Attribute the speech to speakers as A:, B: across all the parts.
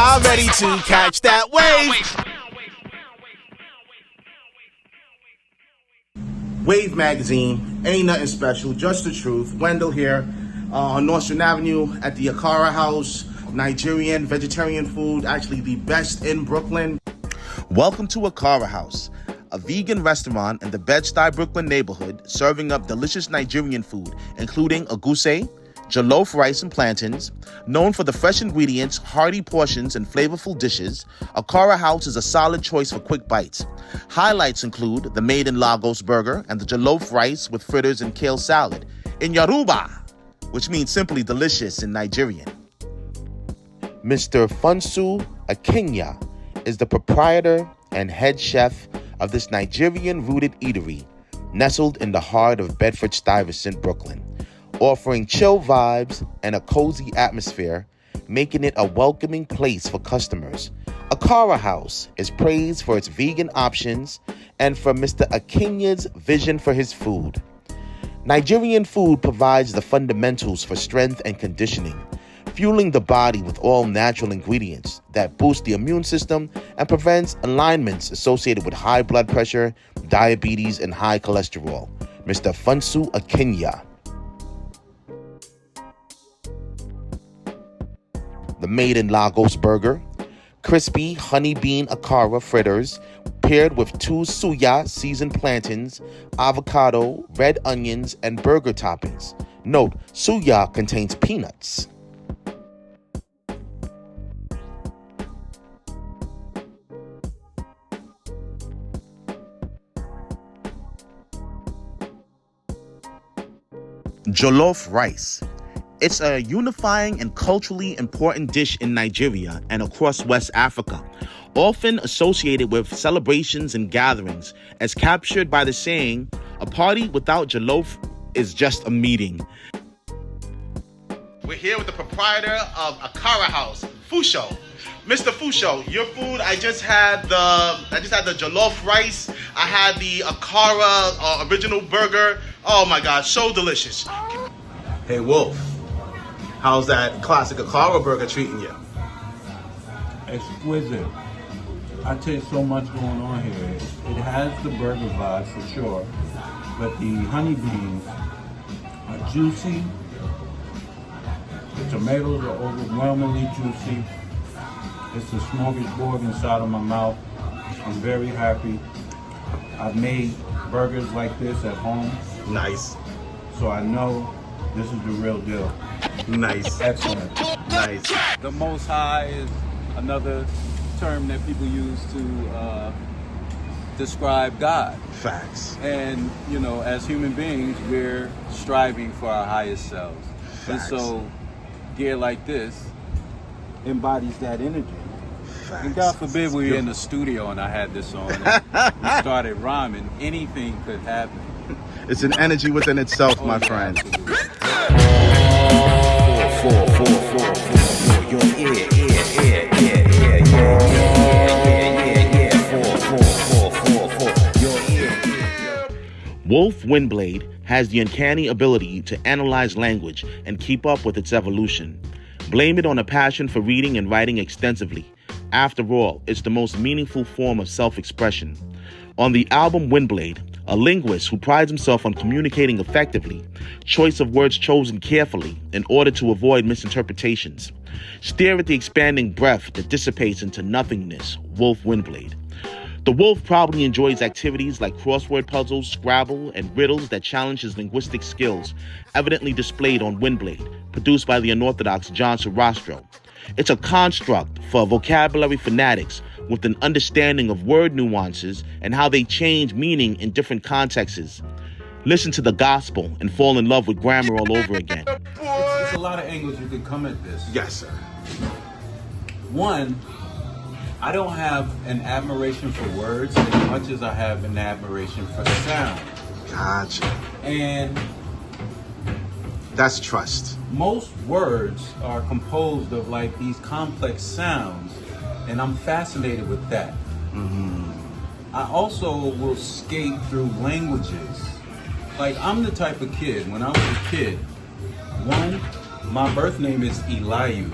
A: y'all ready to catch that wave? WAYV magazine, ain't nothing special, just the truth. Wendell here on Nostrand Avenue at the Akara House, Nigerian vegetarian food, actually the best in Brooklyn. Welcome to Akara House, a vegan restaurant in the Bed-Stuy, Brooklyn neighborhood, serving up delicious Nigerian food, including aguse, jollof rice and plantains. Known for the fresh ingredients, hearty portions, and flavorful dishes, Akara House is a solid choice for quick bites. Highlights include the Made in Lagos burger and the jollof rice with fritters and kale salad in Yoruba, which means simply delicious in Nigerian. Mr. Funsu Akinya is the proprietor and head chef of this Nigerian-rooted eatery nestled in the heart of Bedford-Stuyvesant, Brooklyn, offering chill vibes and a cozy atmosphere, making it a welcoming place for customers. Akara House is praised for its vegan options and for Mr. Akinya's vision for his food. Nigerian food provides the fundamentals for strength and conditioning, fueling the body with all natural ingredients that boost the immune system and prevents alignments associated with high blood pressure, diabetes, and high cholesterol. Mr. Funsu Akinya. The Made in Lagos burger, crispy honey bean akara fritters paired with 2 suya seasoned plantains, avocado, red onions, and burger toppings. Note, suya contains peanuts. Jollof rice. It's a unifying and culturally important dish in Nigeria and across West Africa, often associated with celebrations and gatherings, as captured by the saying, "A party without jollof is just a meeting." We're here with the proprietor of Akara House, Fusho. Mr. Fusho, your food, I just had the jollof rice, I had the Akara original burger. Oh my God, so delicious. Hey Wolf, how's that classic Akara burger treating you?
B: Exquisite. I taste so much going on here. It has the burger vibe for sure, but the honey beans are juicy. The tomatoes are overwhelmingly juicy. It's a smorgasbord inside of my mouth. I'm very happy. I've made burgers like this at home.
A: Nice.
B: So I know this is the real deal.
A: Nice.
B: Excellent.
A: Nice.
C: The Most High is another term that people use to describe God.
A: Facts.
C: And, you know, as human beings, we're striving for our highest selves.
A: Facts.
C: And so, gear like this embodies that energy.
A: Facts.
C: And God forbid we were in the studio and I had this on and we started rhyming, anything could happen.
A: It's an energy within itself, my friend. Wolf Windblade has the uncanny ability to analyze language and keep up with its evolution. Blame it on a passion for reading and writing extensively. After all, it's the most meaningful form of self-expression. On the album Windblade, a linguist who prides himself on communicating effectively, choice of words chosen carefully in order to avoid misinterpretations. Stare at the expanding breath that dissipates into nothingness, Wolf Windblade. The Wolf probably enjoys activities like crossword puzzles, Scrabble, and riddles that challenge his linguistic skills, evidently displayed on Windblade, produced by the unorthodox John Sarastro. It's a construct for vocabulary fanatics with an understanding of word nuances and how they change meaning in different contexts. Listen to the gospel and fall in love with grammar all over again.
B: There's a lot of angles you can come at this.
A: Yes, sir.
B: One, I don't have an admiration for words as much as I have an admiration for sound.
A: Gotcha.
B: And
A: That's trust.
B: most words are composed of like these complex sounds, and I'm fascinated with that. I also will skate through languages. Like, I'm the type of kid, when I was a kid, one, my birth name is Eliu.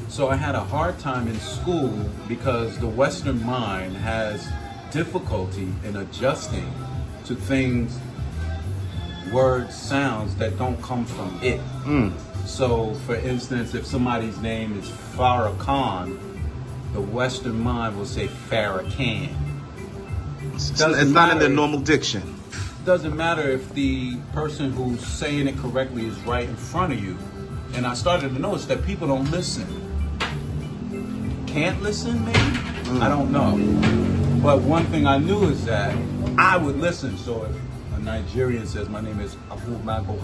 B: So I had a hard time in school because the Western mind has difficulty in adjusting to things, words, sounds that don't come from it. So, for instance, if somebody's name is Farrakhan, the Western mind will say Farrakhan.
A: It's not in the normal diction.
B: Doesn't matter if the person who's saying it correctly is right in front of you. And I started to notice that people don't listen. Can't listen, maybe? I don't know. But one thing I knew is that I would listen. So if a Nigerian says, my name is Abu Mako,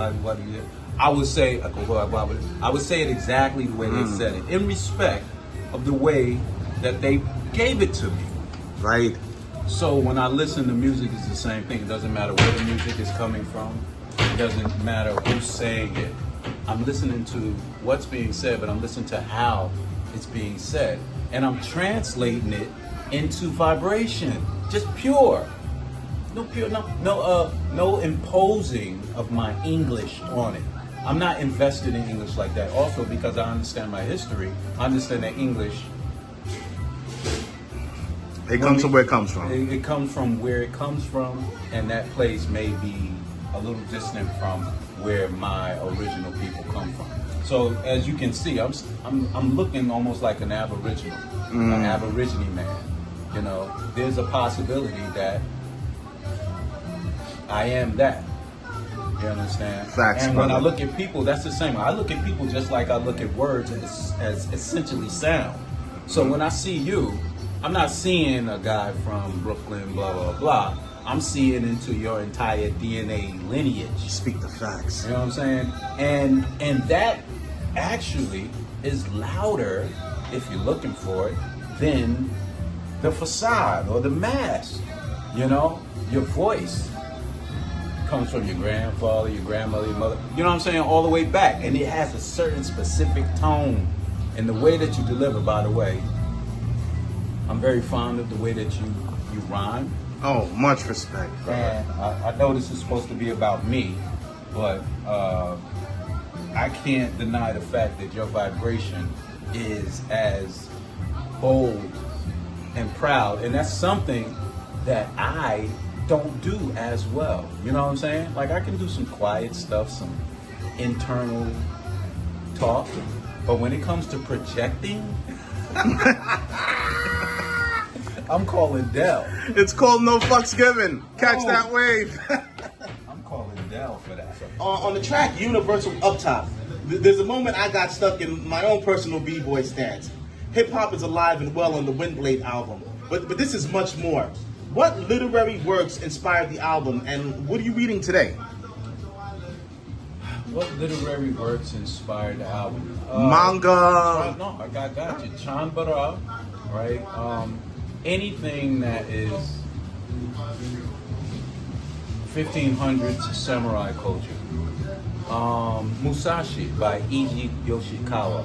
B: I would say it exactly the way they said it, in respect of the way that they gave it to me.
A: Right.
B: So when I listen to music, it's the same thing. It doesn't matter where the music is coming from. It doesn't matter who's saying it. I'm listening to what's being said, but I'm listening to how it's being said. And I'm translating it into vibration. Just pure. No imposing of my English on it. I'm not invested in English like that. Also, because I understand my history, I understand that English,
A: it comes from where it comes from.
B: It comes from where it comes from, and that place may be a little distant from where my original people come from. So as you can see, I'm looking almost like an Aboriginal, an Aborigine man. You know, there's a possibility that I am that. You understand?
A: Facts,
B: and
A: brother.
B: when I look at people, that's the same. I look at people just like I look at words as essentially sound. So when I see you, I'm not seeing a guy from Brooklyn, blah, blah, blah. I'm seeing into your entire DNA lineage.
A: Speak the facts.
B: You know what I'm saying? And that actually is louder, if you're looking for it, than the facade or the mask. You know? Your voice comes from your grandfather, your grandmother, your mother. You know what I'm saying? All the way back. And it has a certain specific tone. And the way that you deliver, by the way, I'm very fond of the way that you rhyme.
A: Oh, much respect.
B: And I know this is supposed to be about me, but I can't deny the fact that your vibration is as bold and proud. And that's something that I don't do as well. You know what I'm saying? Like, I can do some quiet stuff, some internal talk, but when it comes to projecting, I'm calling Dell.
A: It's called No Fucks Given. Catch that wave.
B: I'm calling Dell for that.
A: On the track Universal Up Top, there's a moment I got stuck in my own personal b-boy stance. Hip-hop is alive and well on the Windblade album, but this is much more. What literary works inspired the album, and what are you reading today?
B: What literary works inspired the album?
A: Manga.
B: No, I got you. Chanbara, right? Anything that is 1500s samurai culture. Musashi by Eiji Yoshikawa.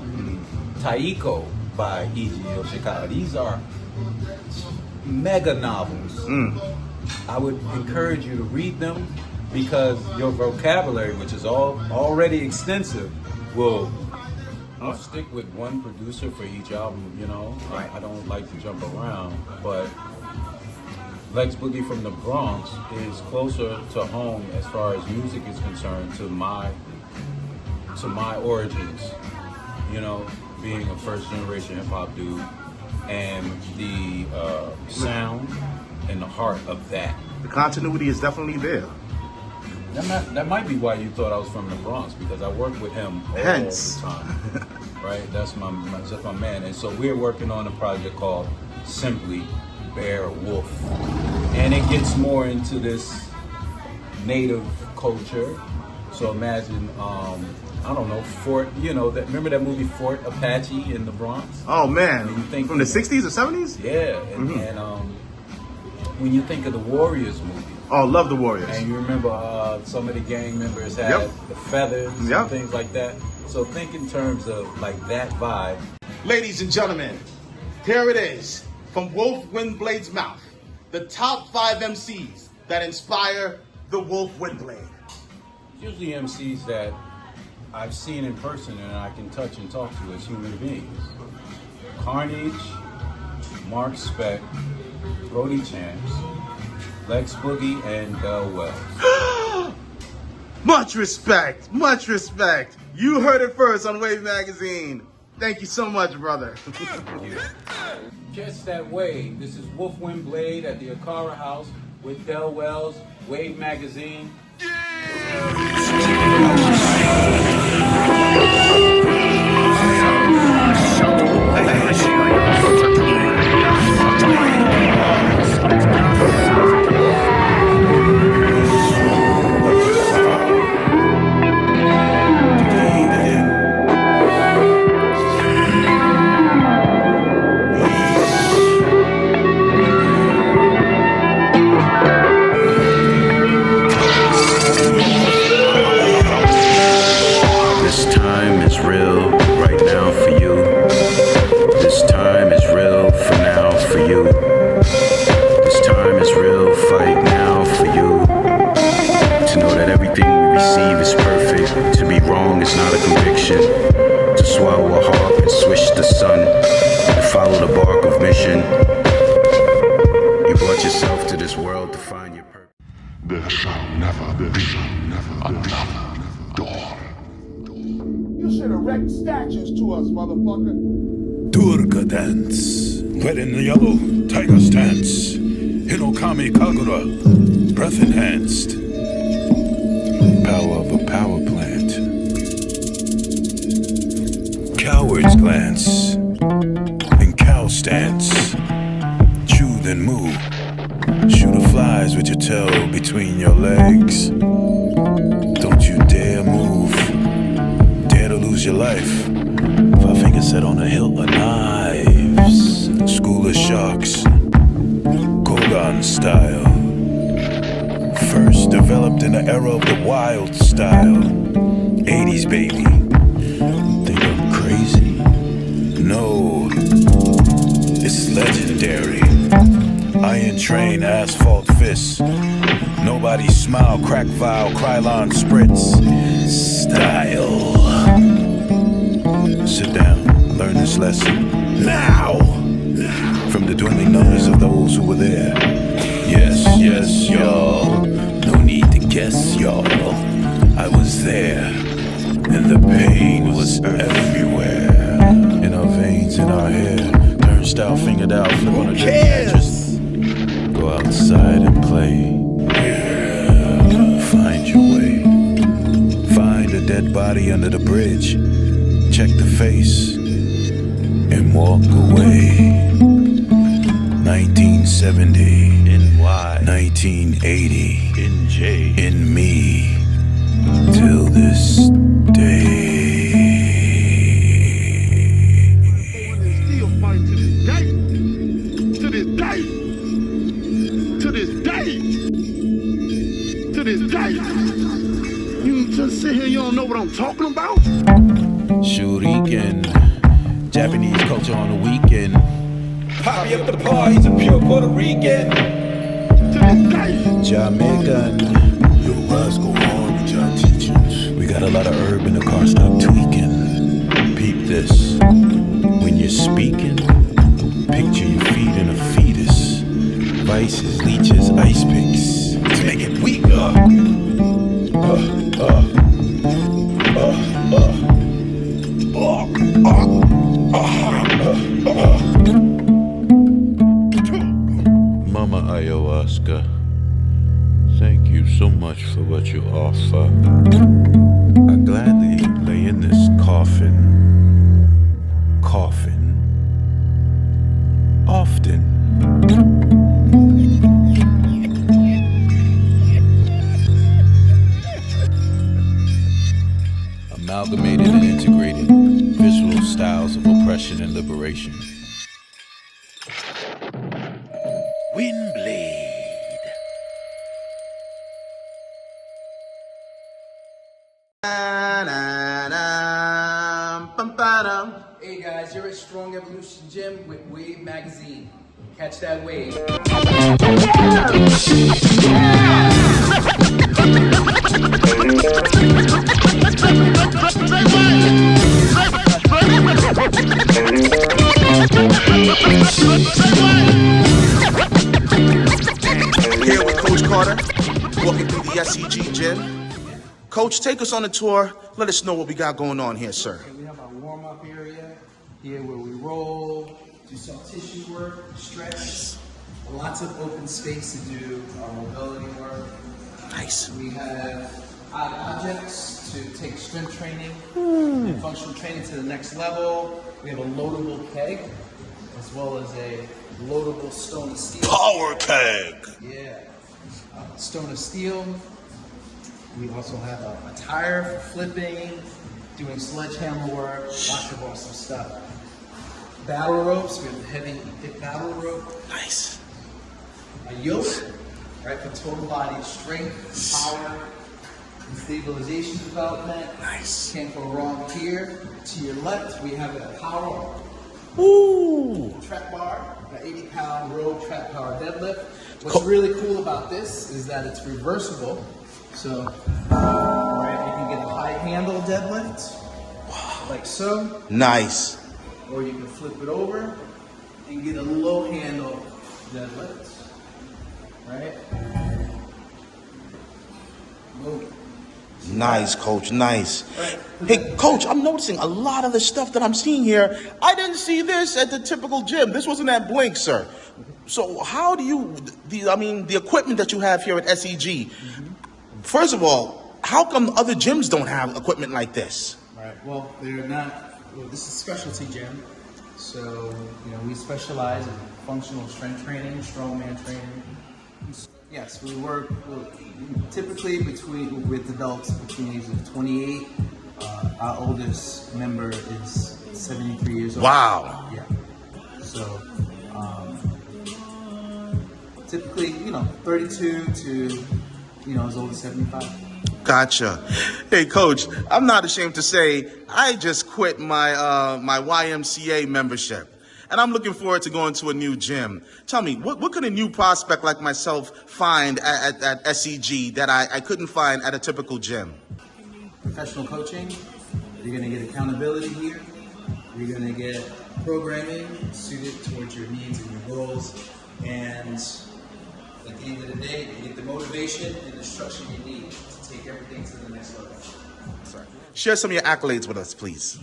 B: Taiko by Eiji Yoshikawa. These are mega novels. I would encourage you to read them because your vocabulary, which is already extensive, will stick with one producer for each album, you know. I don't like to jump around, but Lex Boogie from the Bronx is closer to home as far as music is concerned to my origins, you know, being a first generation hip hop dude, and the sound and the heart of that.
A: The continuity is definitely there.
B: That might be why you thought I was from the Bronx, because I work with him all the time. Right? That's my man. And so we're working on a project called Simply Bear Wolf. And it gets more into this native culture. So imagine, I don't know, Fort, you know, remember that movie Fort Apache in the Bronx?
A: Oh man,
B: you think
A: from the 60s or 70s?
B: Yeah, and when you think of the Warriors movie.
A: Oh, love the Warriors.
B: And you remember some of the gang members had the feathers and things like that. So think in terms of like that vibe.
A: Ladies and gentlemen, here it is, from Wolf Windblade's mouth, the top 5 MCs that inspire the Wolf Windblade.
B: Usually MCs that I've seen in person and I can touch and talk to as human beings. Carnage, Mark Speck, Brody Champs, Lex Boogie, and Bell Wells.
A: Much respect, much respect. You heard it first on WAYV Magazine. Thank you so much, brother.
B: Catch that wave. This is Wolf Windblade at the Akara House with Del Wells, WAYV Magazine.
D: To swallow a harp and swish the sun, and follow the bark of mission. You brought yourself to this world to find your purpose.
E: There shall never be another dawn.
A: You should erect statues to us, motherfucker.
F: Durga dance, red and yellow, tiger stance, Hinokami Kagura, breath enhanced, power of a power plant. Coward's glance and cow stance. Chew then moo. Shoot the flies with your tail between your legs. Don't you dare move. Dare to lose your life. 5 fingers set on a hilt of knives. School of sharks. Kogan style. First developed in the era of the wild style. 80s baby. Crazy? No, it's legendary. Iron train, asphalt fists. Nobody smile, crack vial, Krylon spritz. Style. Sit down, learn this lesson. Now! From the dwindling numbers of those who were there. Yes, yes, y'all. No need to guess, y'all. I was there. And the pain was everywhere. In our veins, in our hair. Turnstile, fingered out, flip on a dirty mattress. Go outside and play. Yeah. Find your way. Find a dead body under the bridge. Check the face. And walk away. 1970. In Y. 1980. In J. In me. Till this day.
E: Still fight to this day. To this day. To this day. To this day. You just sit here, you don't know what I'm talking about?
F: Shuriken, Japanese culture on the weekend. Poppy up the parties of pure Puerto Rican.
E: To this day.
F: Jamaican. Yo, guys, go on with your teachings. We got a lot of herb in the car, stop tweaking. Peep this. When you're speaking, picture your feet in a fetus. Vices, leeches, ice picks. To make it weaker. Mama Ayahuasca, thank you so much for what you offer. I gladly lay in this coffin. Often. Amalgamated and integrated visual styles of oppression and liberation. Windblade.
G: Hey guys, you're at Strong Evolution Gym with WAYV Magazine. Catch that wave.
H: Yeah!
A: Here with Coach Carter, walking through the SEG gym. Coach, take us on a tour. Let us know what we got going on here, sir.
G: Okay, we have our warm-up area here where we roll, do some tissue work, stretch. Lots of open space to do our mobility work.
A: Nice.
G: We have odd objects to take strength training and functional training to the next level. We have a loadable keg as well as a loadable stone of steel.
A: Power keg.
G: Yeah, stone of steel. We also have a tire for flipping, doing sledgehammer work, lots of awesome stuff. Battle ropes, we have a heavy hip battle rope.
A: Nice.
G: A yoke, right, for total body strength, power, and stabilization development.
A: Nice.
G: Can't go wrong here. To your left, we have a power
A: Ooh.
G: trap bar, an 80-pound row trap power deadlift. What's really cool about this is that it's reversible. So, right, you can get a high handle deadlift, like so,
A: Nice.
G: or you can flip it over and get a low handle deadlift, right? Move.
A: Nice, Coach. Nice.
G: Right.
A: Hey, Coach, I'm noticing a lot of the stuff that I'm seeing here. I didn't see this at the typical gym. This wasn't at Blink, sir. So how do you, the equipment that you have here at SEG, first of all, how come other gyms don't have equipment like this?
G: Right. Well, they're not. Well, this is a specialty gym, so we specialize in functional strength training, strongman training. Yes, we work typically with adults between the ages of 28. Our oldest member is 73 years old.
A: Wow.
G: Yeah. So typically, 32 to as old as 75.
A: Gotcha. Hey, Coach, I'm not ashamed to say I just quit my my YMCA membership, and I'm looking forward to going to a new gym. Tell me, what could a new prospect like myself find at SEG that I couldn't find at a typical gym?
G: Professional coaching. You're going to get accountability here. You're going to get programming suited towards your needs and your goals, and at the end of the day, you get the motivation and the structure you need to take everything to the next level.
A: Sorry. Share some of your accolades with us, please.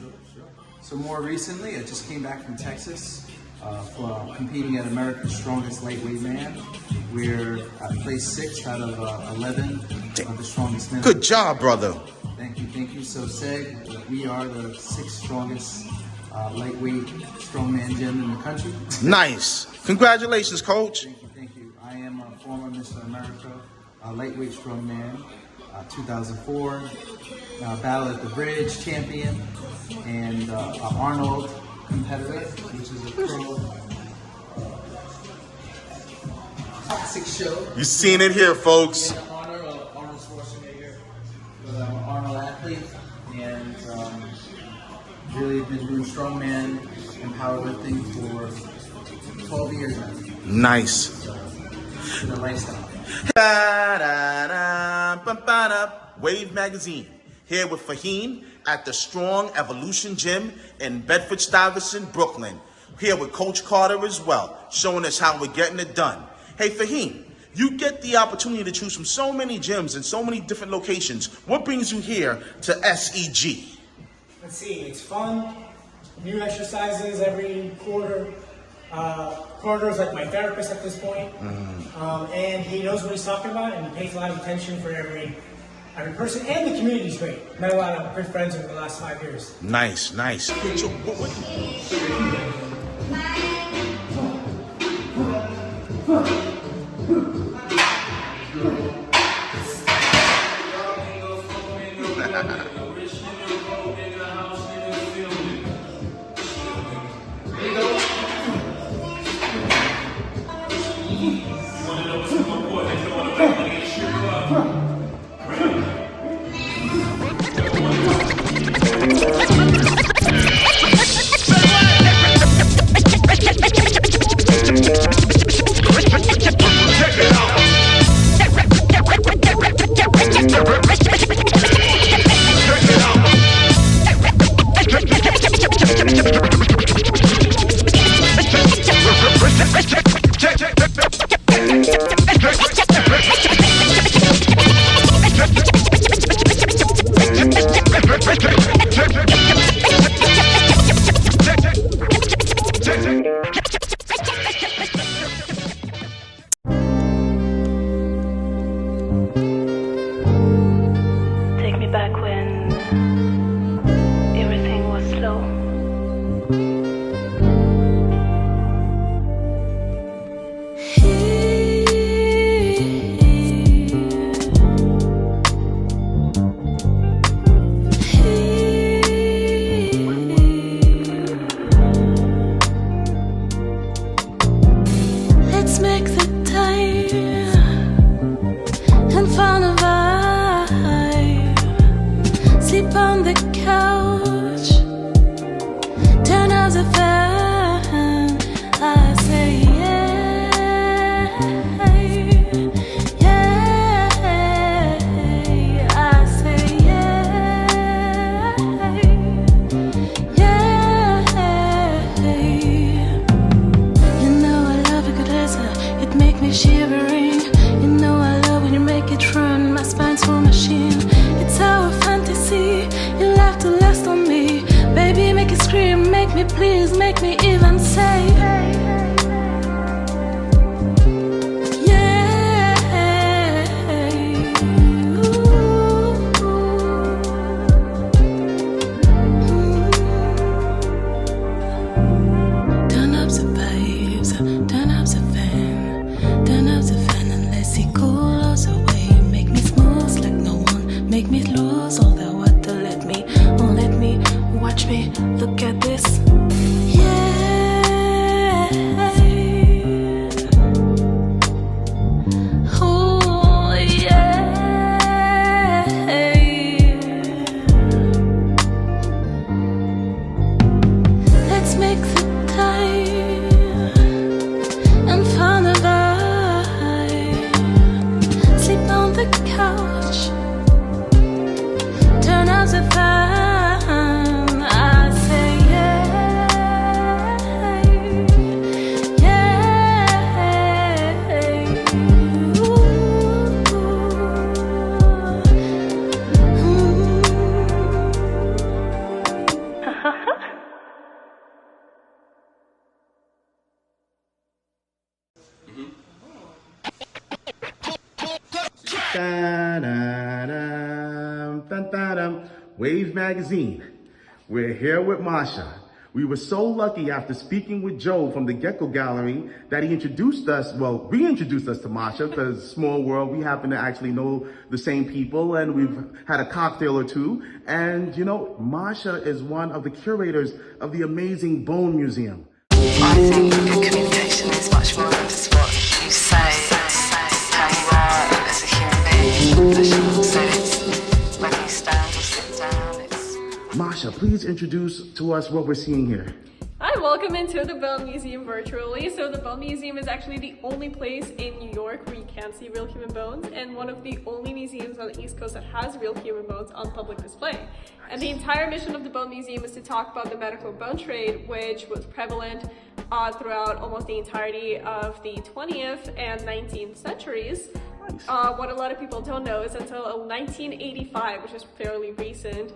G: So more recently, I just came back from Texas for competing at America's Strongest Lightweight Man, where I placed 6th out of 11 of the strongest men.
A: Good job, brother.
G: Thank you. So SEG, we are the 6th strongest lightweight strongman gym in the country.
A: Nice. Congratulations, Coach.
G: Thank you. I am a former Mr. America lightweight strongman, 2004, Battle at the Bridge champion, and Arnold competitor, which is a pro classic show.
A: You've seen it here, folks.
G: In honor of Arnold Schwarzenegger, I'm an Arnold athlete, and really been doing strongman and powerlifting for 12 years now.
A: Nice.
G: It's been a lifestyle.
A: WAYV Magazine, here with Fahim at the Strong Evolution Gym in Bedford-Stuyvesant, Brooklyn. Here with Coach Carter as well, showing us how we're getting it done. Hey, Fahim, you get the opportunity to choose from so many gyms and so many different locations. What brings you here to SEG?
H: Let's see, it's fun, new exercises every quarter. Carter is like my therapist at this point, and he knows what he's talking about, and he pays a lot of attention for every person, and the community's great. Met a lot of good friends over the last 5 years.
A: Nice. So,
I: Baby, please make me even say make me lose all the water. Let me, watch me, look at this. Yeah. Oh, yeah. Let's make the time and find a vibe. Sleep on the couch. Turn out the fan, I say yeah, yeah. Ooh.
A: WAYV magazine. We're here with Masha. We were so lucky after speaking with Joe from the Gecko Gallery that he introduced us, well, reintroduced us to Masha, because small world, we happen to actually know the same people and we've had a cocktail or two. And you know, Masha is one of the curators of the amazing Bone Museum.
J: I think good communication is much more than just what you say, how you are as a human being, professional. So it's whether you stand or sit down.
A: Masha, please introduce to us what we're seeing here.
K: Hi, welcome into the Bone Museum virtually. So the Bone Museum is actually the only place in New York where you can see real human bones, and one of the only museums on the East Coast that has real human bones on public display. And the entire mission of the Bone Museum is to talk about the medical bone trade, which was prevalent throughout almost the entirety of the 20th and 19th centuries. What a lot of people don't know is until 1985, which is fairly recent,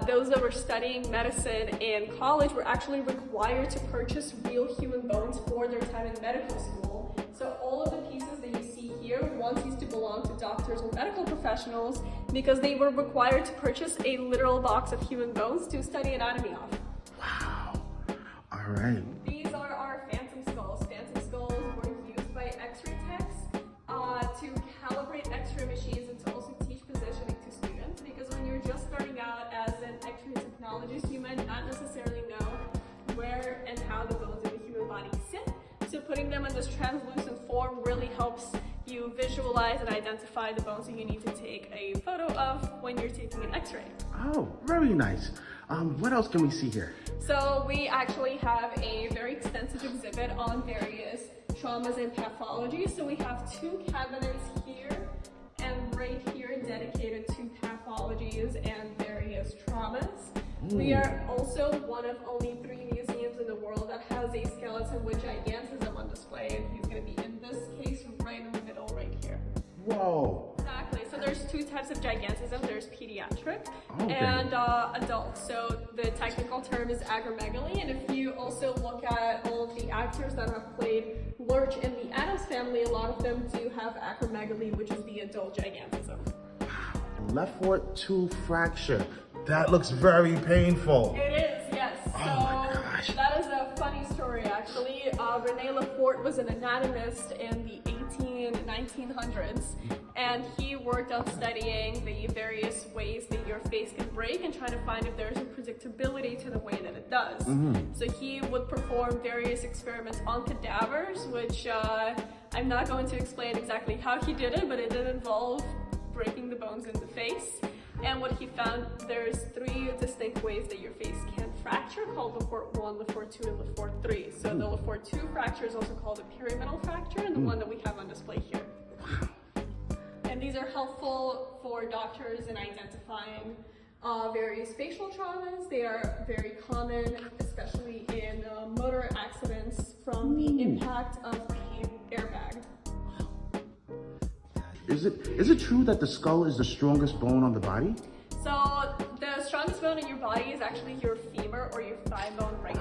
K: those that were studying medicine in college were actually required to purchase real human bones for their time in medical school. So all of the pieces that you see here once used to belong to doctors and medical professionals because they were required to purchase a literal box of human bones to study anatomy of.
A: Wow. All right.
K: These are our phantom skulls. Phantom skulls were used by X-ray techs to calibrate X-ray machines and to also teach positioning to students, because when you're just starting out as an X-ray technologist, you might not necessarily know where and how the bones in the human body sit. So putting them in this translucent form really helps you visualize and identify the bones that you need to take a photo of when you're taking an X-ray.
A: Oh, very nice. What else can we see here?
K: So we actually have a very extensive exhibit on various traumas and pathologies. So we have 2 cabinets here and right here dedicated to pathologies and various traumas. We are also one of only 3 museums in the world that has a skeleton with gigantism on display, and he's going to be in this case right in the middle right here.
A: Whoa.
K: Exactly. So there's 2 types of gigantism. There's pediatric and adult. So the technical term is acromegaly. And if you also look at all of the actors that have played Lurch in the Addams Family, a lot of them do have acromegaly, which is the adult gigantism.
A: Left foot 2 fracture. That looks very painful.
K: It is, yes.
A: Oh my gosh.
K: That is a funny story, actually. René Lefort was an anatomist in the 1900s, and he worked on studying the various ways that your face can break and trying to find if there's a predictability to the way that it does. So he would perform various experiments on cadavers, which I'm not going to explain exactly how he did it, but it did involve breaking the bones in the face. And what he found, there's 3 distinct ways that your face can fracture, called Lefort 1, Lefort 2, and Lefort 3. So the Lefort 2 fracture is also called a pyramidal fracture, and the one that we have on display here. And these are helpful for doctors in identifying various facial traumas. They are very common, especially in motor accidents from the impact of the airbag.
A: Is it true that the skull is the strongest bone on the body?
K: So the strongest bone in your body is actually your femur or your thigh bone right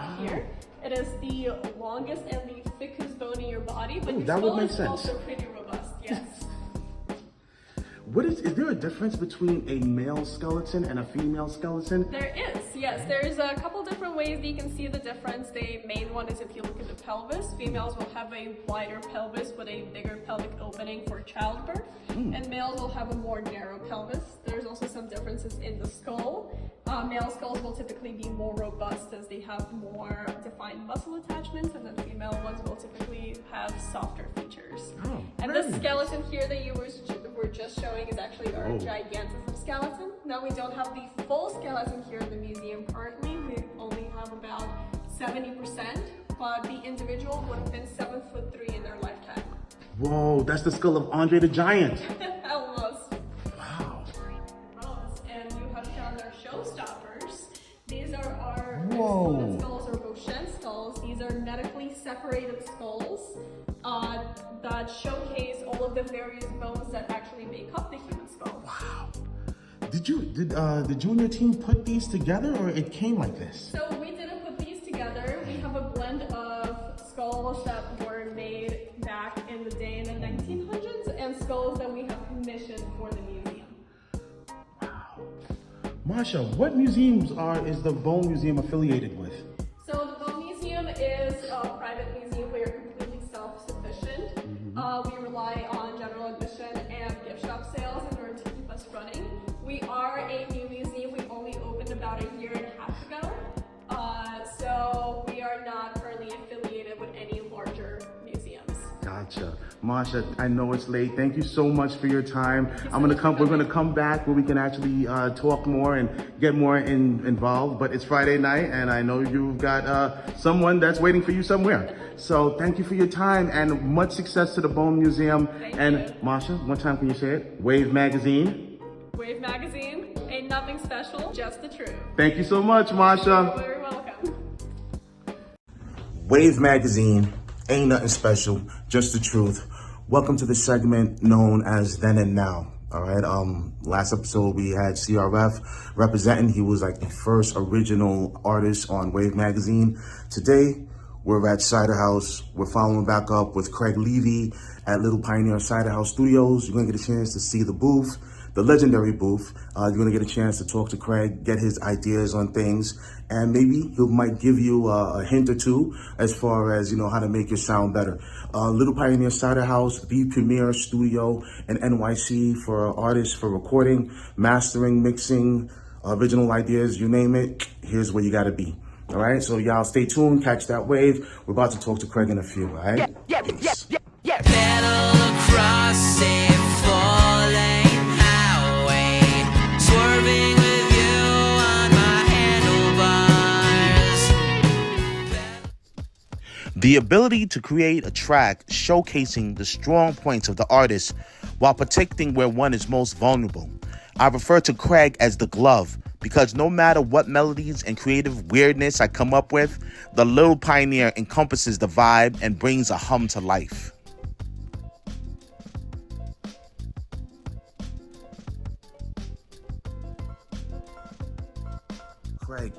K: It is the longest and the thickest bone in your body, but your
A: that would
K: skull
A: make
K: is
A: sense.
K: also pretty robust, yes.
A: Is there a difference between a male skeleton and a female skeleton?
K: There is, yes. There's a couple different ways that you can see the difference. The main one is if you look at the pelvis. Females will have a wider pelvis with a bigger pelvic opening for childbirth, and males will have a more narrow pelvis. There's also some differences in the skull. Male skulls will typically be more robust as they have more defined muscle attachments, and then female ones will typically have softer features. And the skeleton here that you were just showing is actually our gigantism skeleton. Now we don't have the full skeleton here in the museum currently. We only have about 70%, but the individual would have been 7'3" in their lifetime.
A: Whoa, that's the skull of Andre the Giant.
K: Almost.
A: Wow.
K: And you have found our showstoppers. These are our
A: Whoa.
K: exponent skulls or Beauchamp skulls. These are medically separated skulls that showcase all of the various bones that actually make up the human skull.
A: Wow. Did you and your team put these together, or it came like this?
K: So we didn't put these together. We have a blend of skulls that were made back in the day in the 1900s and skulls that we have commissioned for the museum.
A: Wow. Marsha, what museums is the Bone Museum affiliated with?
K: So the Bone Museum is a private museum. We are completely self-sufficient. We rely on general admission and gift shop sales in order to keep us running. We are a new museum. We only opened about a year and a half ago. So we are not currently affiliated with any larger museums.
A: Gotcha. Marsha, I know it's late. Thank you so much for your time. We're gonna come back where we can actually talk more and get more involved, but it's Friday night and I know you've got someone that's waiting for you somewhere. So thank you for your time and much success to the Bone Museum.
K: Thank
A: and
K: you.
A: Marsha, one time can you say it? WAYV Magazine.
K: WAYV Magazine, ain't nothing special, just the truth.
A: Thank you so much, Marsha.
K: You're very welcome.
A: WAYV Magazine, ain't nothing special, just the truth. Welcome to the segment known as Then and Now. All right. Last episode we had CRF representing. He was like the first original artist on WAYV Magazine. Today we're at Cider House. We're following back up with Craig Levy at Little Pioneer Cider House Studios. You're gonna get a chance to see the booth, the legendary booth. You're gonna get a chance to talk to Craig, get his ideas on things, and maybe he might give you a hint or two as far as, how to make your sound better. Little Pioneer Cider House, the premier studio in NYC for artists, for recording, mastering, mixing, original ideas, you name it, here's where you gotta be. All right, so y'all stay tuned, catch that wave. We're about to talk to Craig in a few, all right? Peace.
L: Pedal across a four-lane highway, swerving with you on my handlebars.
A: The ability to create a track showcasing the strong points of the artist while protecting where one is most vulnerable. I refer to Craig as the glove because no matter what melodies and creative weirdness I come up with, the Little Pioneer encompasses the vibe and brings a hum to life. Craig,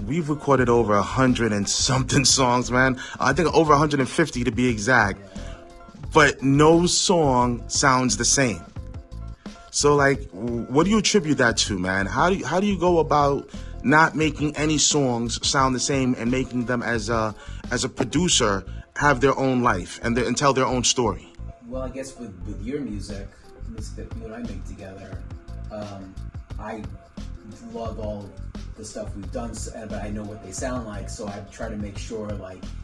A: we've recorded over 100 and something songs, man. I think over 150 to be exact. But no song sounds the same. So, what do you attribute that to, man? How do you go about not making any songs sound the same and making them as a producer have their own life and tell their own story?
G: Well, I guess with your music that you and I make together, I love all the stuff we've done, but I know what they sound like, so I try to make sure,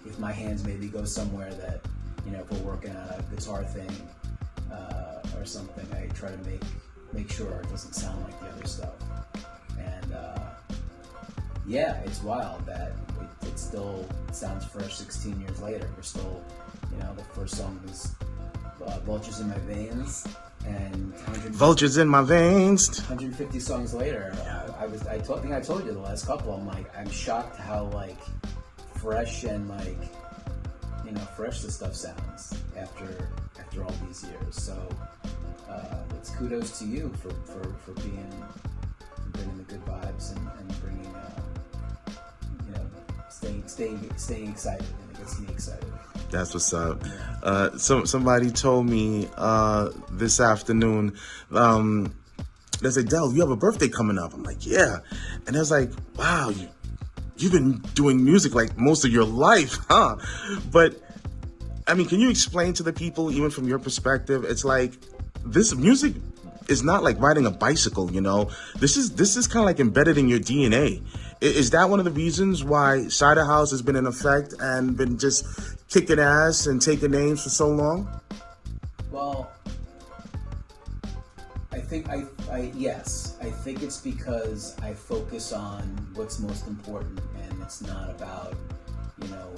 G: if my hands maybe go somewhere that, if we're working on a guitar thing or something, I try to make sure it doesn't sound like the other stuff. And yeah, it's wild that it still sounds fresh 16 years later. We're still, the first song was Vultures in My Veins, and
A: Vultures in My Veins.
G: 150 songs later, I think I told you the last couple, I'm shocked how fresh and fresh this stuff sounds after all these years. So it's kudos to you for bringing the good vibes and bringing staying staying excited, and it gets me excited.
A: That's what's up. Somebody told me this afternoon, they said, Del, you have a birthday coming up. I'm like, yeah. And I was like, wow, you've been doing music like most of your life, huh? But, I mean, can you explain to the people, even from your perspective, it's like, this music is not like riding a bicycle, you know? This is kind of like embedded in your DNA. Is that one of the reasons why Cider House has been in effect and been just kicking ass and taking names for so long?
G: Well, I think yes. I think it's because I focus on what's most important, and it's not about, you know,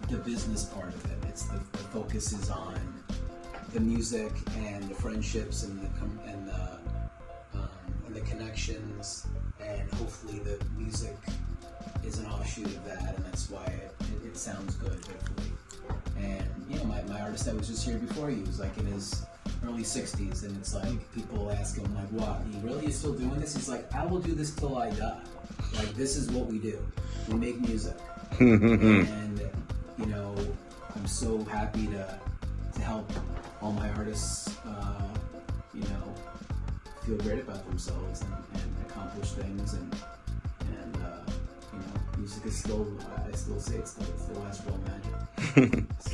G: the business part of it. It's the focus is on the music and the friendships and the connections, and hopefully the music is an offshoot of that, and that's why it sounds good, hopefully. And you know, my artist that was just here before you was like in his early 60s, and it's like people ask him like, "What? You really is still doing this?" He's like, "I will do this till I die. Like this is what we do. We make music." And you know, I'm so happy to help all my artists, you know, feel great about themselves and accomplish things, and you know, music is still, I still say it's the last real magic. So,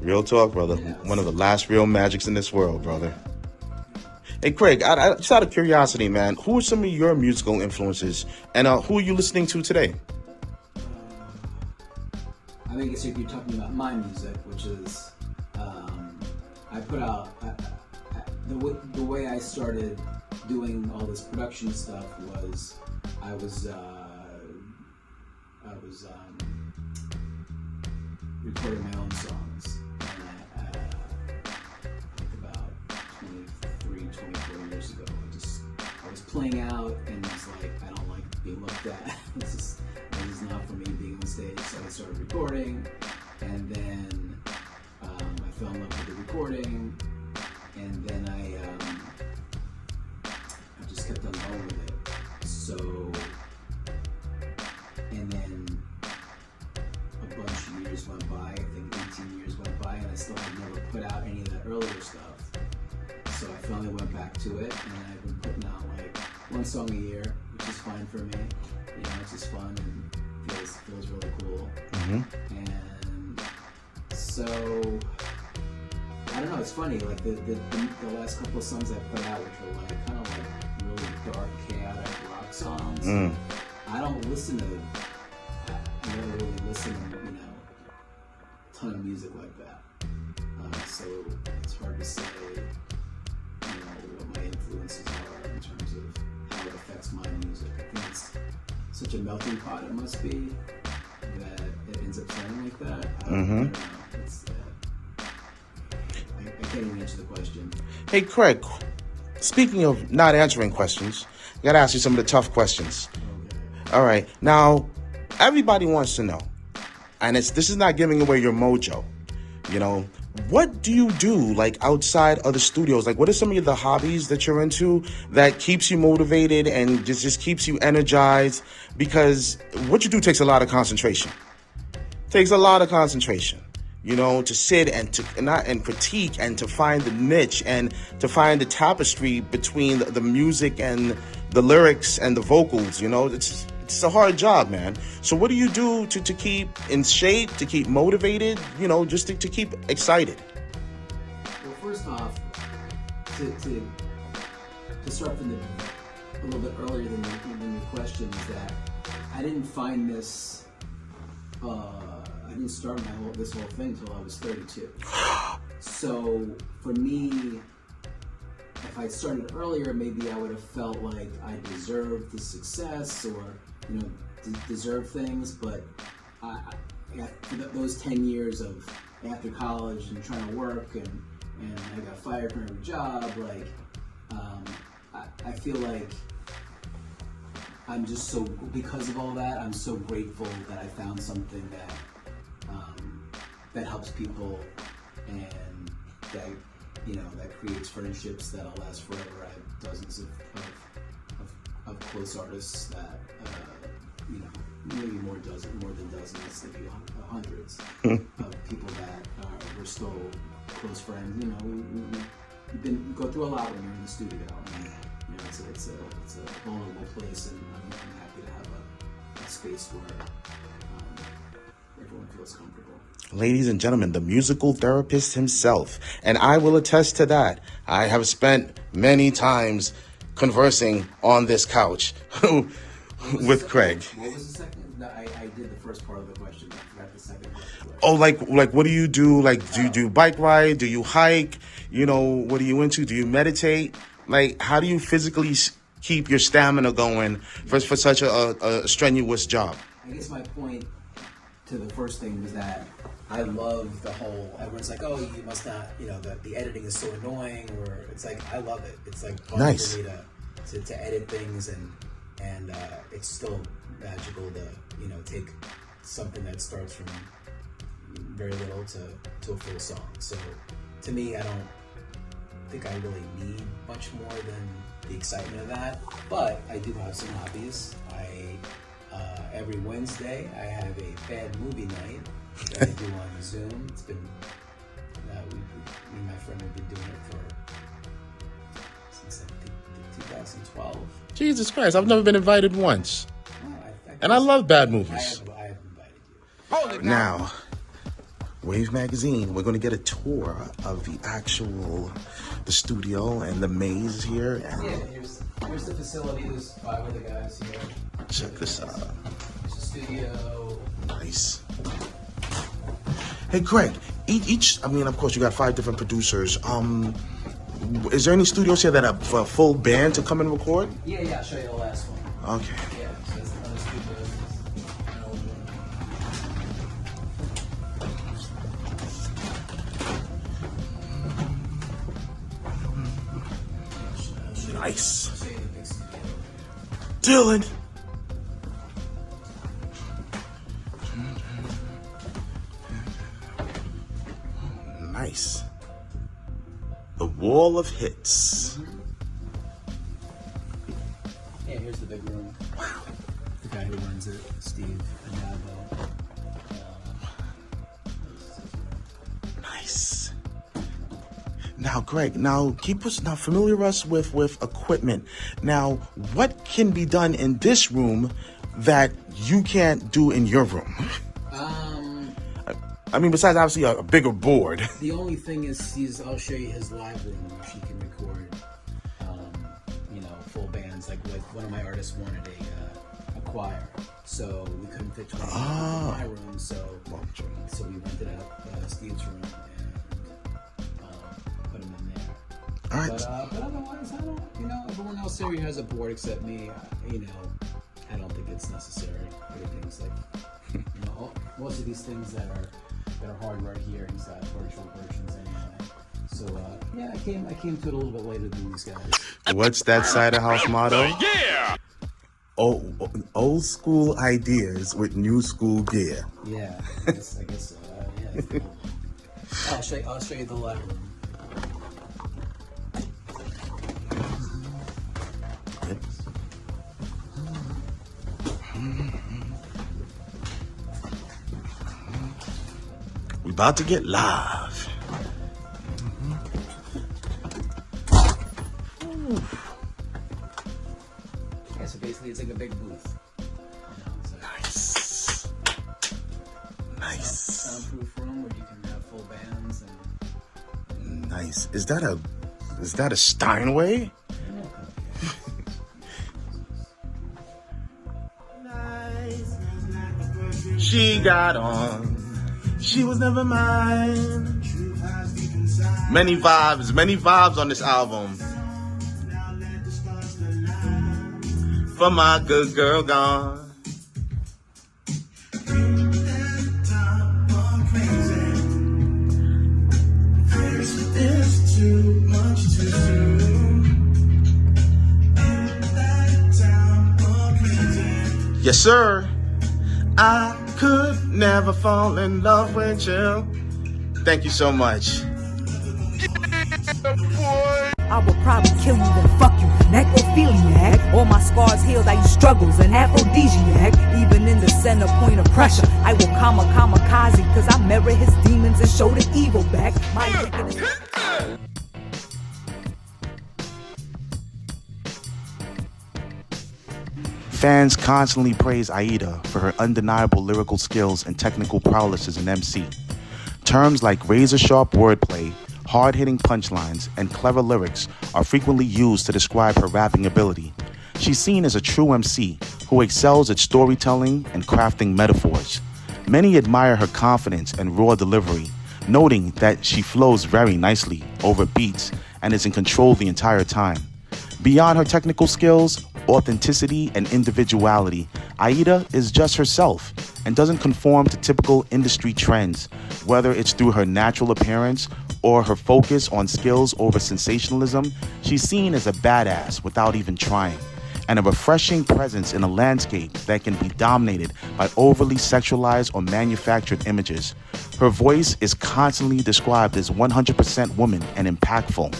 A: real talk, brother.
G: Yeah,
A: one of the last real magics in this world, brother. Hey, Craig, I, just out of curiosity, man, who are some of your musical influences, and who are you listening to today?
G: I think it's if you're talking about my music, which is, I put out, the way I started doing all this production stuff was, I was recording my own songs, and I think about 24 years ago, I was playing out, and it's like, I don't like being looked at. This is not for me being on stage, so I started recording, and then I fell in love with the recording, and then I just kept on going with it. So, and then a bunch of years went by, I think 18 years went by, and I still had never put out any of the earlier stuff. So I finally went back to it, and I've been putting out like one song a year, which is fine for me. You know, it's just fun and feels really cool.
A: Mm-hmm.
G: And so, I don't know, it's funny, like the last couple of songs I put out, which were like kind of like really dark, chaotic rock songs. I don't listen to, I never really listen to, you know, a ton of music like that. So it's hard to say, you know, what my influences are in terms of how it affects my music. I think it's such a melting pot, it must be, that it ends up sounding like that. I don't know. It's, I can't even answer the question.
A: Hey, Craig, speaking of not answering questions, I gotta ask you some of the tough questions.
G: Okay.
A: All right, now, everybody wants to know, and this is not giving away your mojo, you know, what do you do, like, outside of the studios? Like, what are some of the hobbies that you're into that keeps you motivated and just keeps you energized? Because what you do takes a lot of concentration. Takes a lot of concentration, you know, to sit and to critique and to find the niche and to find the tapestry between the music and the lyrics and the vocals, you know. It's a hard job, man. So what do you do to keep in shape, to keep motivated, you know, just to keep excited?
G: Well, first off, to start from a little bit earlier than the question, is that I didn't find this, I didn't start this whole thing until I was 32. So for me, if I started earlier, maybe I would have felt like I deserved the success, or, you know, deserve things. But those 10 years of after college and trying to work, and I got fired from every job, like, I feel like I'm just so, because of all that, I'm so grateful that I found something that helps people, and that, you know, that creates friendships that'll last forever. I have dozens of close artists that maybe more than dozens, maybe hundreds of people that we're still close friends. We go through a lot when you're in the studio. And, it's a vulnerable place, and I'm happy to have a space where everyone feels comfortable.
A: Ladies and gentlemen, the musical therapist himself. And I will attest to that. I have spent many times conversing on this couch with Craig.
G: What was the second? No, I did the first part of the question. I forgot the second part.
A: Oh, like what do you do? Like, do you do bike ride? Do you hike? What are you into? Do you meditate? Like, how do you physically keep your stamina going for such a strenuous job?
G: I guess my point to the first thing was that I love the whole, everyone's like, oh, you must not, the editing is so annoying, or it's like, I love it. It's like fun
A: nice
G: for me to edit things, and it's still magical to, take something that starts from very little to a full song. So to me, I don't think I really need much more than the excitement of that, but I do have some hobbies. Every Wednesday I have a bad movie night that I do on Zoom. It's been, me and my friend have been doing it since I think 2012.
A: Jesus Christ, I've never been invited once. And I love bad movies.
G: I have invited you.
A: Now, WAYV Magazine, we're going to get a tour of the studio and the maze here. And
G: yeah, here's the facility. There's 5 other guys here.
A: Check this out.
G: There's the studio.
A: Nice. Hey, Craig, of course, you got 5 different producers. Is there any studios here that have a full band to come and record?
G: Yeah, I'll show you the last one.
A: Okay.
G: Yeah, so that's another studio.
A: Nice. Dylan. Nice. The wall of hits.
G: Yeah, here's the big room. Wow. The guy who runs it, Steve Anabo.
A: Nice. Now, Greg, familiar us with equipment. Now, what can be done in this room that you can't do in your room? Besides obviously a bigger board.
G: The only thing is, I'll show you his live room, which he can record, full bands. Like one of my artists wanted a choir, so we couldn't fit 20 people in my room, so we rented out Steve's room and put him in there.
A: All right.
G: But otherwise, I don't. Everyone else here has a board except me. I don't think it's necessary. Everything's like, most of these things that are hardware here, he's got virtual versions anyway. So I came to it a little bit later than these guys.
A: What's that side of house motto? Yeah. Old school ideas with new school gear.
G: Yeah, I guess so. Yeah. I'll show you the live room.
A: We about to get live.
G: Yeah, so basically it's like a big booth.
A: Nice.
G: Soundproof room where you can have full bands and.
A: Nice. Is that a Steinway? She got on. She was never mine. Many vibes on this album. For my good girl gone. Yes, sir. I could never fall in love with you. Thank you so much.
M: I will probably kill you then fuck you. necrophiliac. All my scars healed, I use struggles, an aphrodisiac. Even in the center point of pressure, I will kamikaze, cause I mirror his demons and show the evil back. My weakness.
A: Fans constantly praise Aida for her undeniable lyrical skills and technical prowess as an MC. Terms like razor-sharp wordplay, hard-hitting punchlines, and clever lyrics are frequently used to describe her rapping ability. She's seen as a true MC who excels at storytelling and crafting metaphors. Many admire her confidence and raw delivery, noting that she flows very nicely over beats and is in control the entire time. Beyond her technical skills, authenticity, and individuality, Aida is just herself and doesn't conform to typical industry trends, whether it's through her natural appearance or her focus on skills over sensationalism. She's seen as a badass without even trying, and a refreshing presence in a landscape that can be dominated by overly sexualized or manufactured images. Her voice is constantly described as 100% woman and impactful.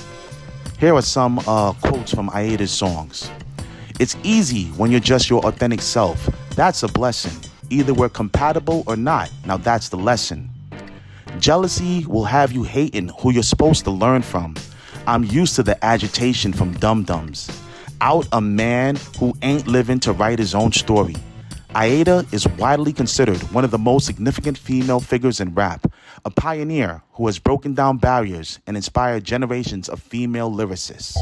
A: Here are some quotes from Aida's songs. It's easy when you're just your authentic self. That's a blessing. Either we're compatible or not. Now that's the lesson. Jealousy will have you hating who you're supposed to learn from. I'm used to the agitation from dum-dums. Out a man who ain't living to write his own story. Aida is widely considered one of the most significant female figures in rap, a pioneer who has broken down barriers and inspired generations of female lyricists.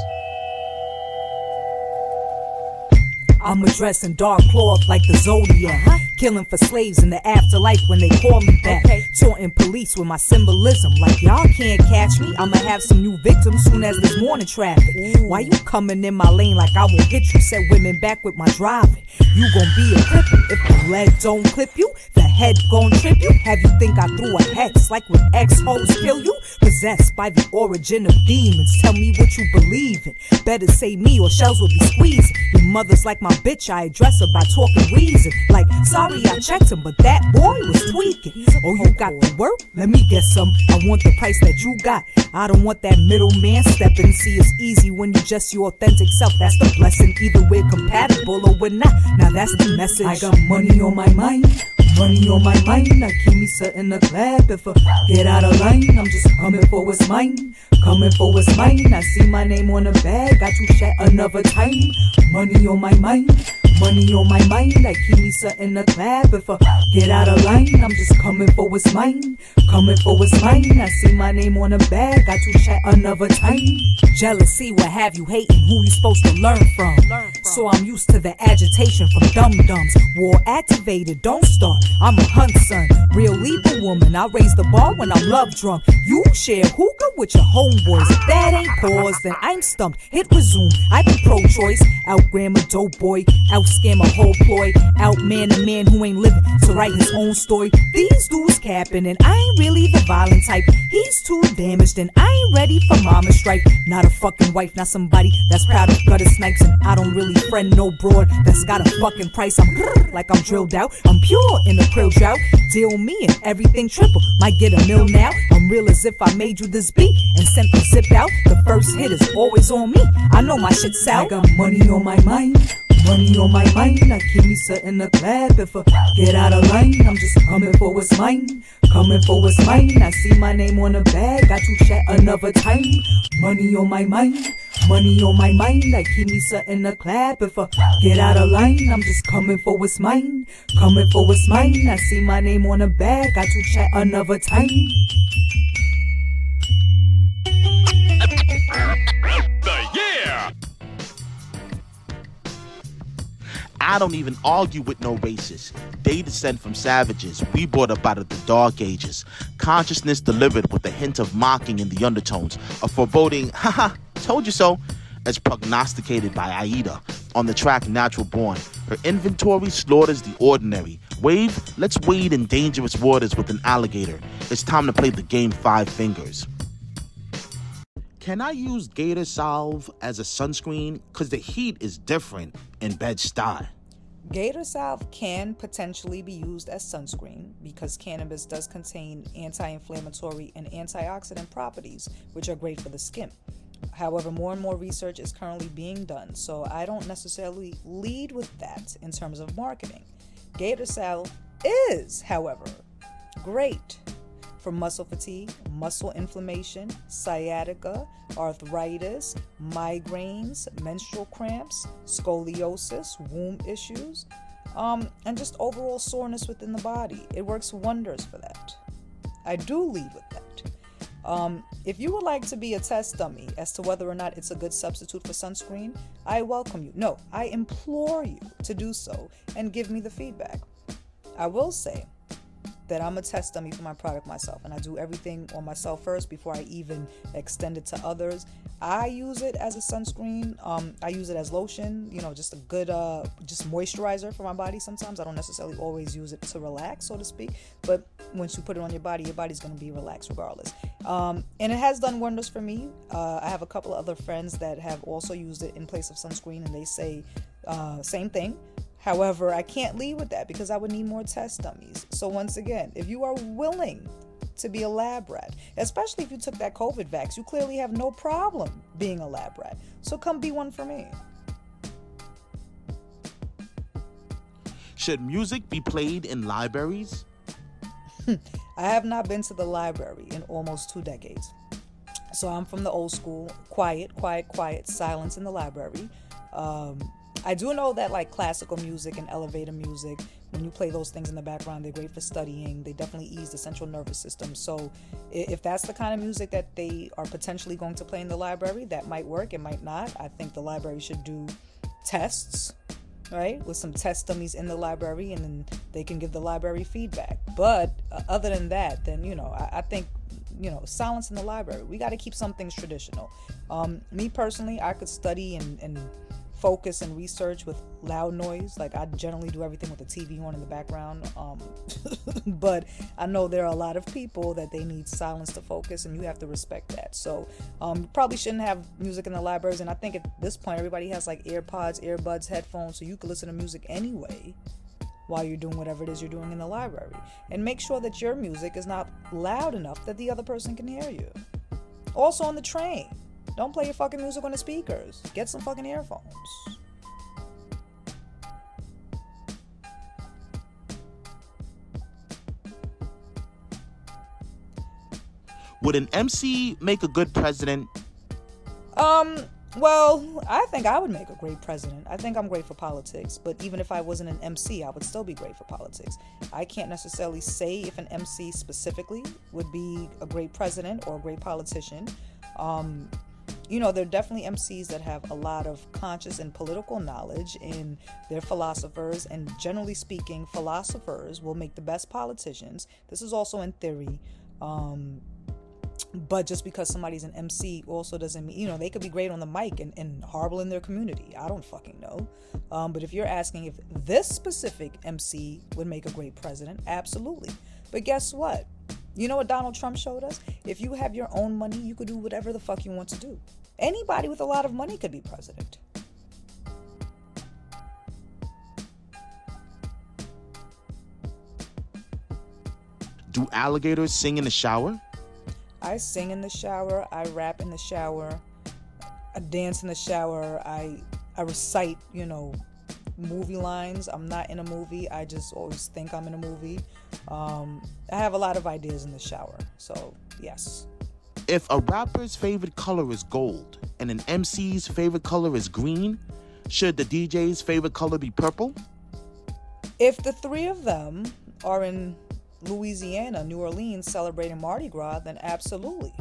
M: I'm dressed in dark cloth like the Zodiac. Killing for slaves in the afterlife when they call me back. Taunting police with my symbolism. Like y'all can't catch me. I'ma have some new victims soon as this morning traffic. Why you coming in my lane like I won't hit you? Set women back with my driving. You gon' be a cripple if the leg don't clip you. The head gon' trip you. Have you think I threw a hex like when ex-hoes kill you? Possessed by the origin of demons. Tell me what you believe in. Better say me or shells will be squeezing. Your mother's like my bitch, I address her by talking reason. Like, sorry I checked him, but that boy was tweaking. Oh, you got the work? Let me get some. I want the price that you got. I don't want that middleman stepping. See, it's easy when you just your authentic self. That's the blessing. Either we're compatible or we're not. Now that's the message. I got money on my mind. Money on my mind, I keep me setting the clap. If I get out of line, I'm just coming for what's mine. Coming for what's mine, I see my name on the bag. Got to chat another time. Money on my mind. Money on my mind, I keep me setting the clap. If I get out of line, I'm just coming for what's mine. Coming for what's mine, I see my name on the bag. Got to chat another time. Jealousy will have you hating who you supposed to learn from. So I'm used to the agitation from dum-dums. War activated, don't start. I'm a hunt son, real Libra woman. I raise the bar when I'm love drunk. You share hookah with your homeboys. If that ain't pause, then I'm stumped. Hit resume. I be pro-choice. Outgram a dope boy. Outscam a whole ploy. Outman a man who ain't living to write his own story. These dudes capping and I ain't really the violent type. He's too damaged and I ain't ready for mama strife. Not a fucking wife, not somebody that's proud of gutter snipes. And I don't really friend no broad that's got a fucking price. I'm like I'm drilled out. I'm pure in the krill drought. Deal me and everything triple. Might get a mill now. I'm real as if I made you this beat and sent the zip out. The first hit is always on me. I know my shit's out. I got money on my mind. Money on my mind, I keep me setting the clap. If I get out of line, I'm just coming for what's mine. Coming for what's mine, I see my name on the bag. Got to chat another time. Money on my mind. Money on my mind, I keep me setting the clap. If I get out of line, I'm just coming for what's mine. Coming for what's mine, I see my name on the bag. Got to chat another time.
A: I don't even argue with no racists. They descend from savages. We brought up out of the dark ages. Consciousness delivered with a hint of mocking in the undertones, a foreboding, haha, told you so, as prognosticated by Aida on the track Natural Born. Her inventory slaughters the ordinary. WAYV, let's wade in dangerous waters with an alligator. It's time to play the game 5 fingers. Can I use Gator Salve as a sunscreen? Because the heat is different in Bed-Stuy.
M: Gator Salve can potentially be used as sunscreen because cannabis does contain anti-inflammatory and antioxidant properties, which are great for the skin. However, more and more research is currently being done, so I don't necessarily lead with that in terms of marketing. Gator salve is, however, great for muscle fatigue, muscle inflammation, sciatica, arthritis, migraines, menstrual cramps, scoliosis, womb issues, and just overall soreness within the body. It works wonders for that. I do lead with that. If you would like to be a test dummy as to whether or not it's a good substitute for sunscreen, I welcome you. No, I implore you to do so and give me the feedback. I will say that I'm a test dummy for my product myself, and I do everything on myself first before I even extend it to others. I use it as a sunscreen. I use it as lotion, just a good just moisturizer for my body. Sometimes I don't necessarily always use it to relax, so to speak, but once you put it on your body's going to be relaxed regardless. And it has done wonders for me. I have a couple of other friends that have also used it in place of sunscreen, and they say same thing. However, I can't lead with that because I would need more test dummies. So once again, if you are willing to be a lab rat, especially if you took that COVID vax, you clearly have no problem being a lab rat. So come be one for me.
A: Should music be played in libraries?
M: I have not been to the library in almost 2 decades. So I'm from the old school, quiet, silence in the library. I do know that like classical music and elevator music, when you play those things in the background, they're great for studying. They definitely ease the central nervous system. So if that's the kind of music that they are potentially going to play in the library, that might work, it might not. I think the library should do tests, right, with some test dummies in the library, and then they can give the library feedback. But other than that, then, I think, silence in the library. We got to keep some things traditional. Me personally, I could study and focus and research with loud noise. Like, I generally do everything with the TV on in the background. But I know there are a lot of people that they need silence to focus, and you have to respect that. So probably shouldn't have music in the libraries. And I think at this point, everybody has like AirPods, earbuds, headphones, so you can listen to music anyway while you're doing whatever it is you're doing in the library. And make sure that your music is not loud enough that the other person can hear you. Also on the train, don't play your fucking music on the speakers. Get some fucking earphones.
A: Would an MC make a good president?
M: Well, I think I would make a great president. I think I'm great for politics, but even if I wasn't an MC, I would still be great for politics. I can't necessarily say if an MC specifically would be a great president or a great politician. There are definitely MCs that have a lot of conscious and political knowledge, and they're philosophers, and generally speaking, philosophers will make the best politicians. This is also in theory. But just because somebody's an MC also doesn't mean, they could be great on the mic and horrible in their community. I don't fucking know. But if you're asking if this specific MC would make a great president, absolutely. But guess what? You know what Donald Trump showed us? If you have your own money, you could do whatever the fuck you want to do. Anybody with a lot of money could be president.
A: Do alligators sing in the shower?
M: I sing in the shower, I rap in the shower, I dance in the shower, I recite, movie lines. I'm not in a movie, I just always think I'm in a movie. I have a lot of ideas in the shower, so yes.
A: If a rapper's favorite color is gold and an MC's favorite color is green, should the DJ's favorite color be purple?
M: If the three of them are in Louisiana, New Orleans, celebrating Mardi Gras, then absolutely.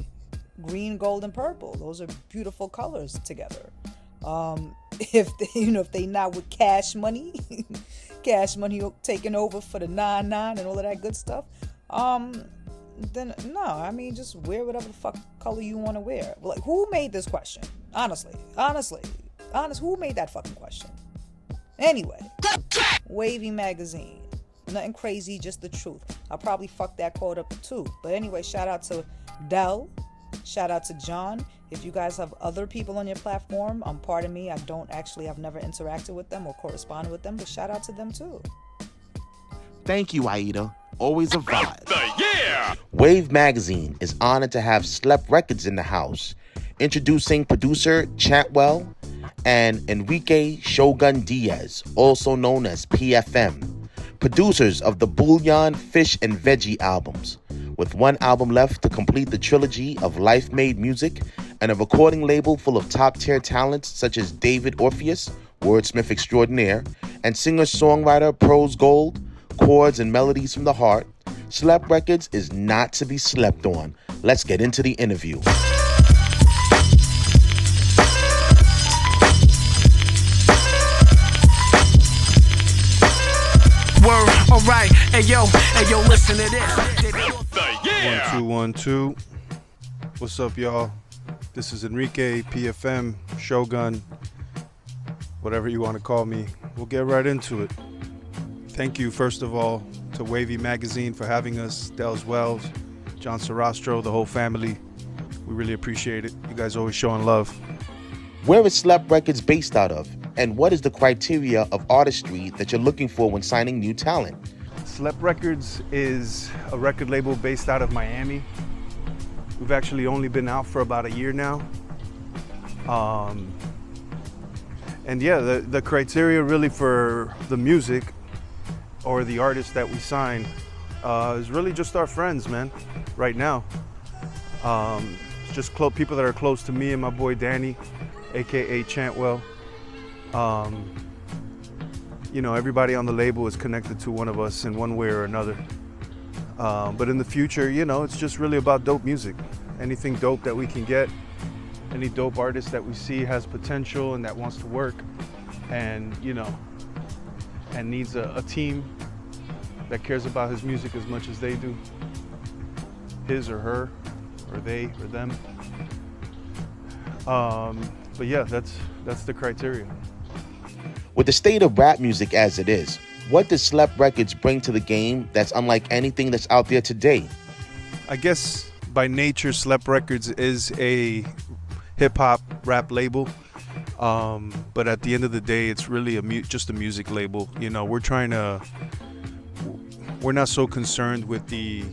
M: Green, gold, and purple. Those are beautiful colors together. If they not with Cash Money, Cash Money taking over for the 9-9 and all of that good stuff, then no, just wear whatever the fuck color you want to wear. Like, who made this question? Honestly, who made that fucking question? Anyway, WAYV magazine. Nothing crazy, just the truth. I'll probably fuck that quote up too. But anyway, shout out to Dell. Shout out to John. If you guys have other people on your platform, pardon me, I've never interacted with them or corresponded with them, but shout out to them too.
A: Thank you, Aida. Always a vibe. WAYV magazine is honored to have Slep Records in the house. Introducing producer Chantwell and Enrique Shogun Diaz, also known as PFM, producers of the Bouillon, Fish, and Veggie albums. With one album left to complete the trilogy of Life Made Music and a recording label full of top-tier talents such as David Orpheus, wordsmith extraordinaire, and singer-songwriter Prose Gold, chords and melodies from the heart, Slep Records is not to be slept on. Let's get into the interview.
N: Word, alright, hey yo, listen to this.
O: 1 2 1 2. What's up, y'all? This is Enrique, PFM, Shogun, whatever you want to call me. We'll get right into it. Thank you, first of all, to WAYV Magazine for having us, Dels Wells, John Sarastro, the whole family. We really appreciate it. You guys always showing love.
A: Where is Slep Records based out of? And what is the criteria of artistry that you're looking for when signing new talent?
O: Slep Records is a record label based out of Miami. We've actually only been out for about a year now. And yeah, the criteria really for the music or the artists that we sign is really just our friends, man, right now. It's just people that are close to me and my boy Danny, AKA Chantwell. You know, everybody on the label is connected to one of us in one way or another. But in the future, you know, it's just really about dope music. Anything dope that we can get, any dope artist that we see has potential and that wants to work and, you know, and needs a team that cares about his music as much as they do. His or her, or they or them. But yeah, that's the criteria.
A: With the state of rap music as it is, what does Slep Records bring to the game that's unlike anything that's out there today?
O: I guess by nature, Slep Records is a hip-hop rap label. But at the end of the day, it's really just a music label. You know, we're not so concerned with the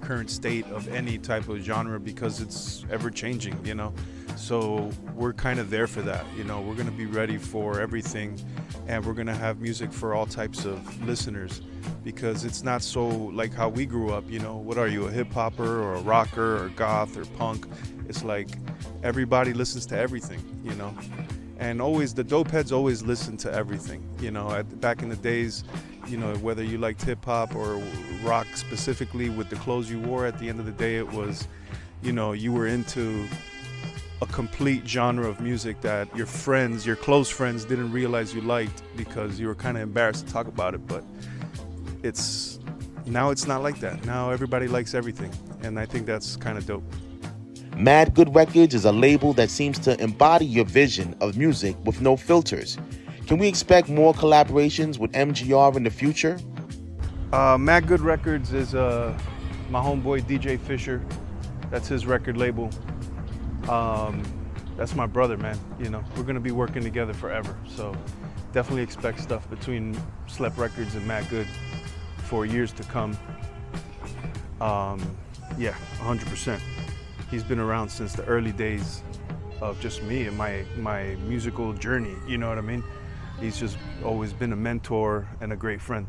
O: current state of any type of genre because it's ever changing, you know. So we're kind of there for that, you know. We're gonna be ready for everything, and we're gonna have music for all types of listeners because it's not so like how we grew up, you know. What are you, a hip hopper or a rocker or goth or punk? It's like everybody listens to everything, you know. And always the dope heads always listen to everything, you know. Back in the days, you know, whether you liked hip hop or rock specifically with the clothes you wore, at the end of the day it was, you know, you were into a complete genre of music that your friends, your close friends didn't realize you liked because you were kind of embarrassed to talk about it. But now it's not like that. Now everybody likes everything, and I think that's kind of dope.
A: Mad Good Records is a label that seems to embody your vision of music with no filters. Can we expect more collaborations with MGR in the future?
O: Mad Good Records is my homeboy DJ Fisher. That's his record label. That's my brother, man. You know, we're gonna be working together forever. So definitely expect stuff between Slep Records and Mad Good for years to come. Yeah, 100%. He's been around since the early days of just me and my musical journey, you know what I mean? He's just always been a mentor and a great friend.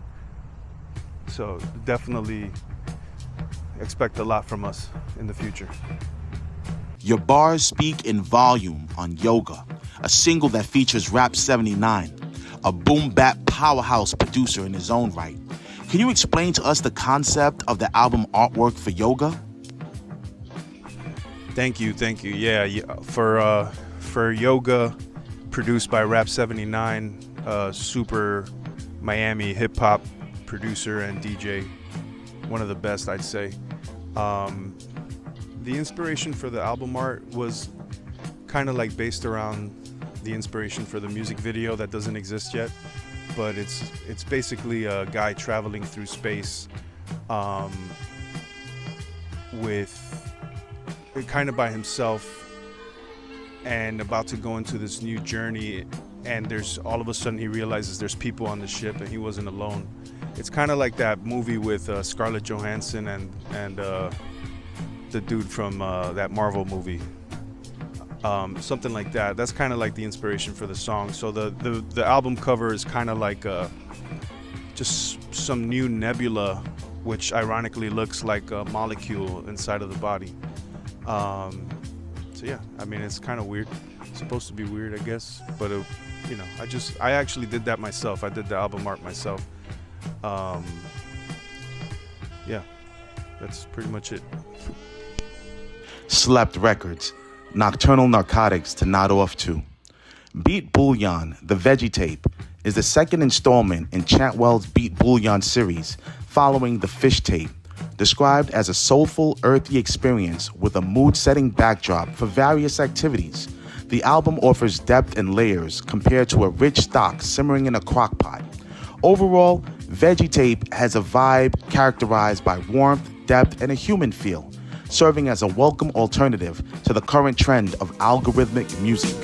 O: So definitely expect a lot from us in the future.
A: Your bars speak in volume on Yoga, a single that features Rap 79, a boom bap powerhouse producer in his own right. Can you explain to us the concept of the album artwork for Yoga?
O: Thank you. Yeah, for Yoga, produced by Rap 79, super Miami hip hop producer and DJ, one of the best, I'd say. The inspiration for the album art was kind of like based around the inspiration for the music video that doesn't exist yet, but it's basically a guy traveling through space with kind of by himself and about to go into this new journey, and there's all of a sudden he realizes there's people on the ship and he wasn't alone. It's kind of like that movie with Scarlett Johansson and the dude from that Marvel movie. something like that. That's kind of like the inspiration for the song. So the album cover is kind of like just some new nebula, which ironically looks like a molecule inside of the body. So yeah, I mean, it's kind of weird. It's supposed to be weird, I guess, but you know, I actually did that myself. I did the album art myself. Yeah, that's pretty much it.
A: Slept Records, Nocturnal Narcotics to nod off to. Beat Bouillon, the Veggie Tape, is the second installment in Chantwell's Beat Bouillon series, following the Fish Tape, described as a soulful, earthy experience with a mood-setting backdrop for various activities. The album offers depth and layers compared to a rich stock simmering in a crock pot. Overall, Veggie Tape has a vibe characterized by warmth, depth, and a human feel, serving as a welcome alternative to the current trend of algorithmic music.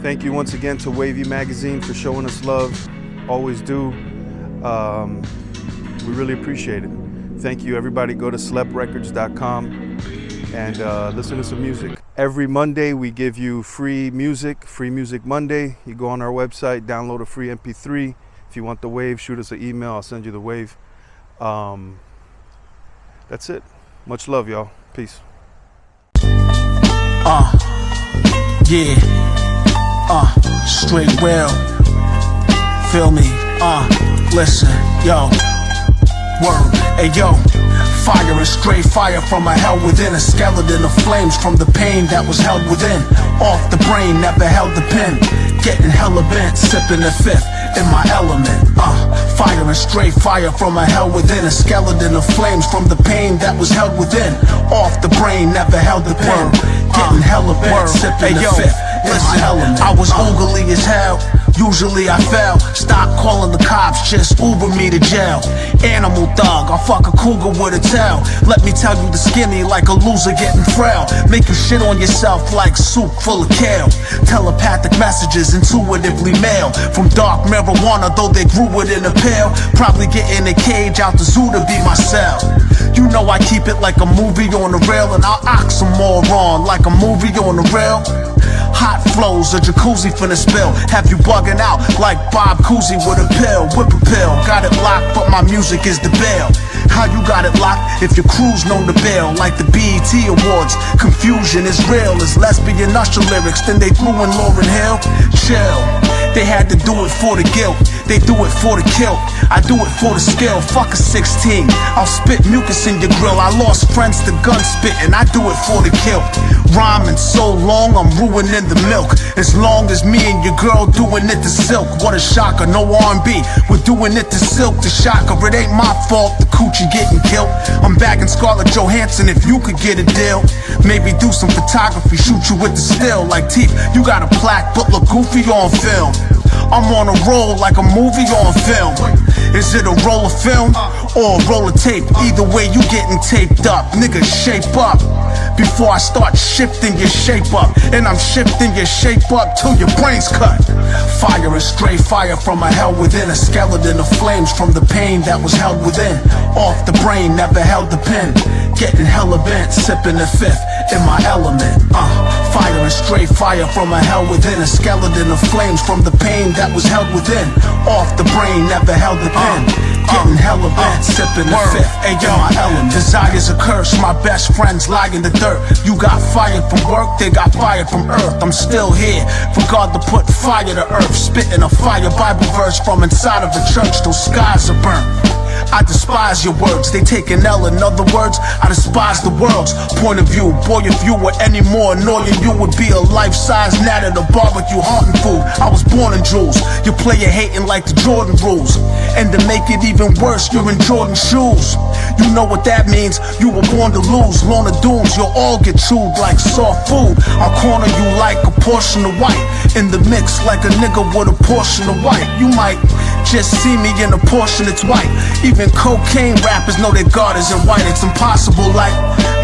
O: Thank you once again to WAYV Magazine for showing us love. Always do. We really appreciate it. Thank you, everybody. Go to sleprecords.com and listen to some music. Every Monday, we give you free music Monday. You go on our website, download a free MP3. If you want the WAYV, shoot us an email. I'll send you the WAYV. That's it. Much love, y'all. Peace.
N: Straight real. Feel me? Listen, yo. Word, hey yo. Fire is straight fire from a hell within. A skeleton of flames from the pain that was held within. Off the brain, never held the pen. Getting hella bent, sipping the fifth in my element. Fire is straight fire from a hell within. A skeleton of flames from the pain that was held within. Off the brain, never held the pen. Getting hella bent, sipping the fifth in my element. I was oogly as hell. Usually I fail. Stop calling the cops, just Uber me to jail. Animal thug, I'll fuck a cougar with a tail. Let me tell you the skinny like a loser getting frail. Make you shit on yourself like soup full of kale. Telepathic messages intuitively mail. From dark marijuana, though they grew it in a pail. Probably get in a cage out the zoo to be my cell. You know I keep it like a movie on the rail. And I'll oxymoron like a movie on the rail. Hot flows, a jacuzzi finna spill. Have you bugging out like Bob Cousy with a pill? Whip a pill, got it locked, but my music is the bail. How you got it locked if your crew's known to bail? Like the BET Awards, confusion is real. As lesbian Usher lyrics, then they threw in Lauryn Hill. Chill, they had to do it for the guilt. They do it for the kill, I do it for the skill. Fuck a 16, I'll spit mucus in your grill. I lost friends to gun spitting, I do it for the kill. Rhyming so long, I'm ruining the milk. As long as me and your girl doing it to silk. What a shocker, no R&B, we're doing it to silk. The shocker, it ain't my fault, the coochie getting killed. I'm back in Scarlett Johansson if you could get a deal. Maybe do some photography, shoot you with the still. Like Teeth, you got a plaque but look goofy on film. I'm on a roll like a movie on film. Is it a roll of film or a roll of tape? Either way, you getting taped up. Nigga, shape up before I start shifting your shape up. And I'm shifting your shape up till your brain's cut. Fire is straight fire from a hell within. A skeleton of flames from the pain that was held within. Off the brain, never held the pen. Getting hella bent, sipping the fifth in my element. Fire is straight fire from a hell within. A skeleton of flames from the pain that was held within. Off the brain, never held the pen. Getting hella bent, sipping the fifth. Ayo, my element. Desire's a curse, my best friends lie in the dirt. You got fired from work, they got fired from earth. I'm still here, for God to put fire to earth. Spitting a fire Bible verse from inside of a church, those skies are burnt. I despise your words, they take an L. In other words, I despise the world's point of view. Boy, if you were any more annoying, you would be a life-size gnat at a barbecue haunting food. I was born in jewels, you player hating like the Jordan rules. And to make it even worse, you're in Jordan shoes. You know what that means, you were born to lose. Lorna Dooms, you'll all get chewed like soft food. I'll corner you like a portion of white. In the mix like a nigga with a portion of white. You might just see me in a portion that's white. Even cocaine rappers know that God isn't white. It's impossible like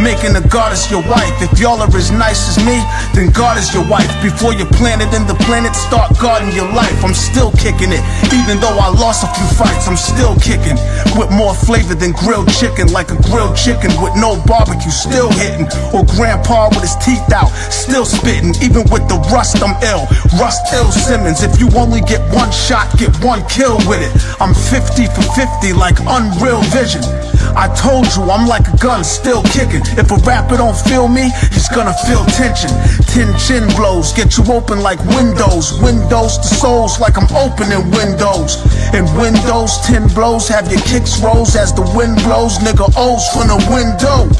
N: making a goddess your wife. If y'all are as nice as me, then God is your wife. Before you plant it in the planet, start guarding your life. I'm still kicking it, even though I lost a few fights. I'm still kicking with more flavor than grilled chicken. Like a grilled chicken with no barbecue, still hitting. Or grandpa with his teeth out, still spitting. Even with the rust, I'm ill. Rust ill Simmons. If you only get one shot, get one kill with it. I'm 50 for 50 like Unreal Vision. I told you I'm like a gun still kicking. If a rapper don't feel me, he's gonna feel tension. 10 chin blows get you open like windows. Windows to souls like I'm opening windows. And windows 10 blows have your kicks rose as the wind blows. Nigga O's from the window.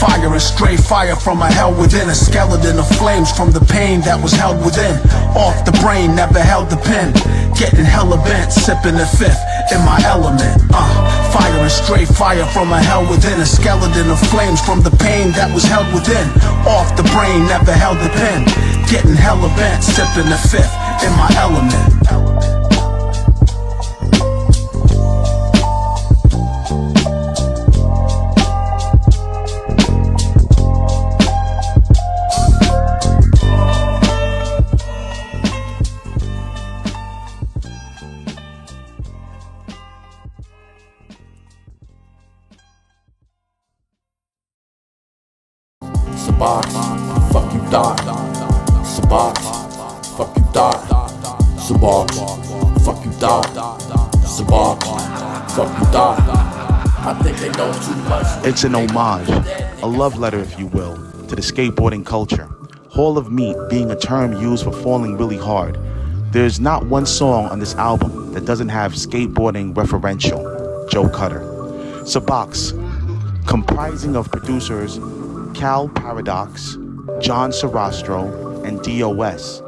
N: Fire is straight fire from a hell within. A skeleton of flames from the pain that was held within. Off the brain, never held the pen. Getting hella bent, sipping the fifth in my element. Fire is straight fire from a hell within. A skeleton of flames from the pain that was held within. Off the brain, never held the pen. Getting hella bent, sipping the fifth in my element.
F: Sabak, fuck you die. Sabak, fuck you die. Sabak, fuck you die. Sabak, fuck you die. I think they know too much.
A: It's an homage, a love letter if you will, to the skateboarding culture. Hall of Meat being a term used for falling really hard. There's not one song on this album that doesn't have skateboarding referential. Joe Cutter. Sabaks, comprising of producers Cal Paradox, John Sarastro, and DOS,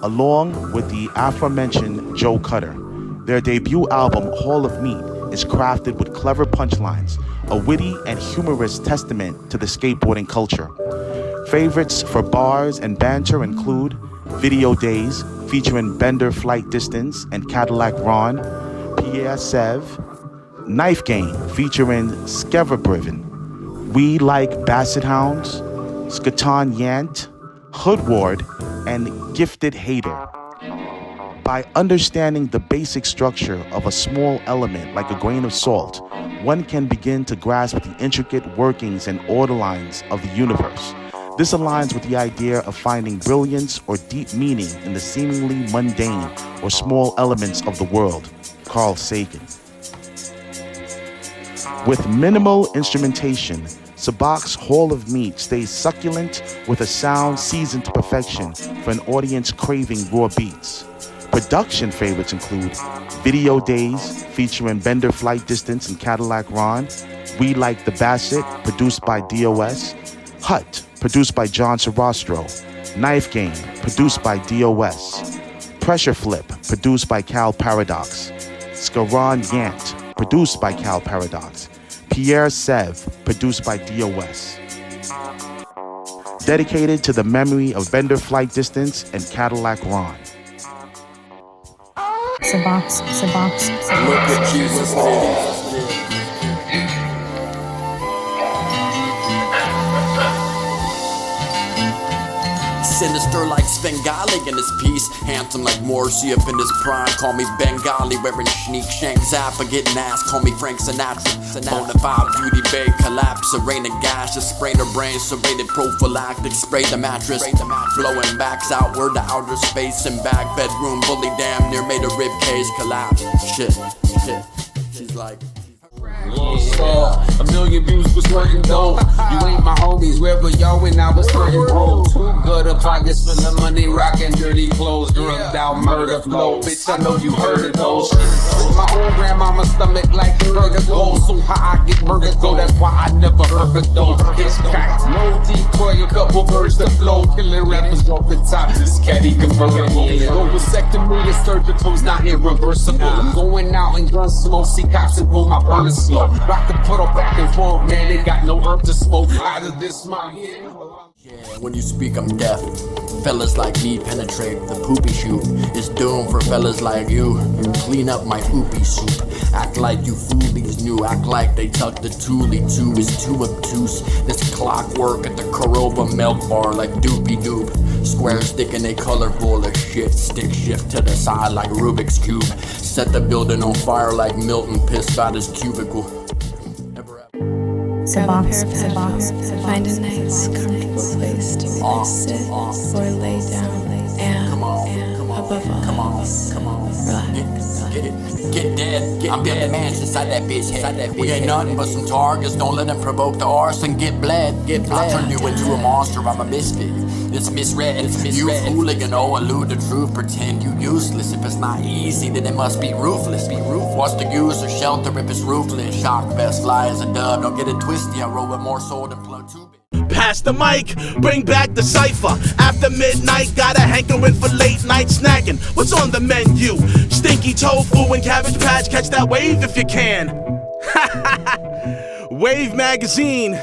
A: along with the aforementioned Joe Cutter. Their debut album, Hall of Meat, is crafted with clever punchlines, a witty and humorous testament to the skateboarding culture. Favorites for bars and banter include Video Days, featuring Bender Flight Distance and Cadillac Ron, Pierre Sev, Knife Game, featuring Skeverbriven, We Like Basset Hounds, Skatan Yant, Hood Ward, and Gifted Hater. By understanding the basic structure of a small element like a grain of salt, one can begin to grasp the intricate workings and order lines of the universe. This aligns with the idea of finding brilliance or deep meaning in the seemingly mundane or small elements of the world. Carl Sagan. With minimal instrumentation, Sabak's Hall of Meat stays succulent with a sound seasoned to perfection for an audience craving raw beats. Production favorites include Video Days, featuring Bender Flight Distance and Cadillac Ron, We Like the Bassett, produced by DOS, Hut, produced by John Sarastro, Knife Game, produced by DOS, Pressure Flip, produced by Cal Paradox, Skaran Yant, produced by Cal Paradox, Pierre Sev, produced by DOS. Dedicated to the memory of Bender Flight Distance and Cadillac Ron.
P: Look at Jesus with Sinister like Svengali in his piece, handsome like Morsi up in his prime. Call me Bengali, wearing sneak shank zappa, getting ass. Call me Frank Sinatra. Bonafide beauty bay collapse, a rain of gas, just sprain her brain, serrated prophylactic, spray the mattress, blowing backs outward to outer space and back bedroom, bully damn near made a rib cage collapse. Shit. She's like.
Q: A million views was working though. You ain't my homies, wherever y'all went, I was hurting bro. Too good of pockets for the money, rocking dirty clothes, drugged out murder flow. Bitch, I know you heard of those. My own grandmama's stomach like burger gold. So how I get burger go, that's why I never heard of those. It's crack, no decoy, a couple birds to flow. Killing rappers off the top, this caddy convertible. No vasectomy, a surgical's not irreversible. I'm going out and gun smoke, see cops and pull my burner slow. Rock the puddle back and forth, man, they got no herb to smoke out of this mouth.
P: Yeah, when you speak, I'm deaf. Fellas like me penetrate the poopy chute. It's doomed for fellas like you. Clean up my poopy soup. Act like you foolies knew. Act like they tuck the toolie too. Is too obtuse. This clockwork at the Corova milk bar like doopy doop. Square stick and they colorful as shit. Stick shift to the side like Rubik's Cube. Set the building on fire like Milton pissed out his cubicle.
I: Grab a pair of headphones, find a nice, comfortable place to either sit or lay down, and above all, relax.
P: Get dead. I'm the man inside that bitch head. We ain't nothing but some targets. Don't let them provoke the arson. Get bled. I turn you into a monster. I'm a misfit. It's misread. You hooligan, elude the truth. Pretend you useless. If it's not easy, then it must be ruthless. What's the use of shelter if it's ruthless? Shock best fly as a dove. Don't get it twisty. I roll with more soul than plug tube.
R: Pass the mic, bring back the cypher. After midnight, got a hankering for late night snacking. What's on the menu? Stinky tofu and Cabbage Patch. Catch that wave if you can. WAYV magazine.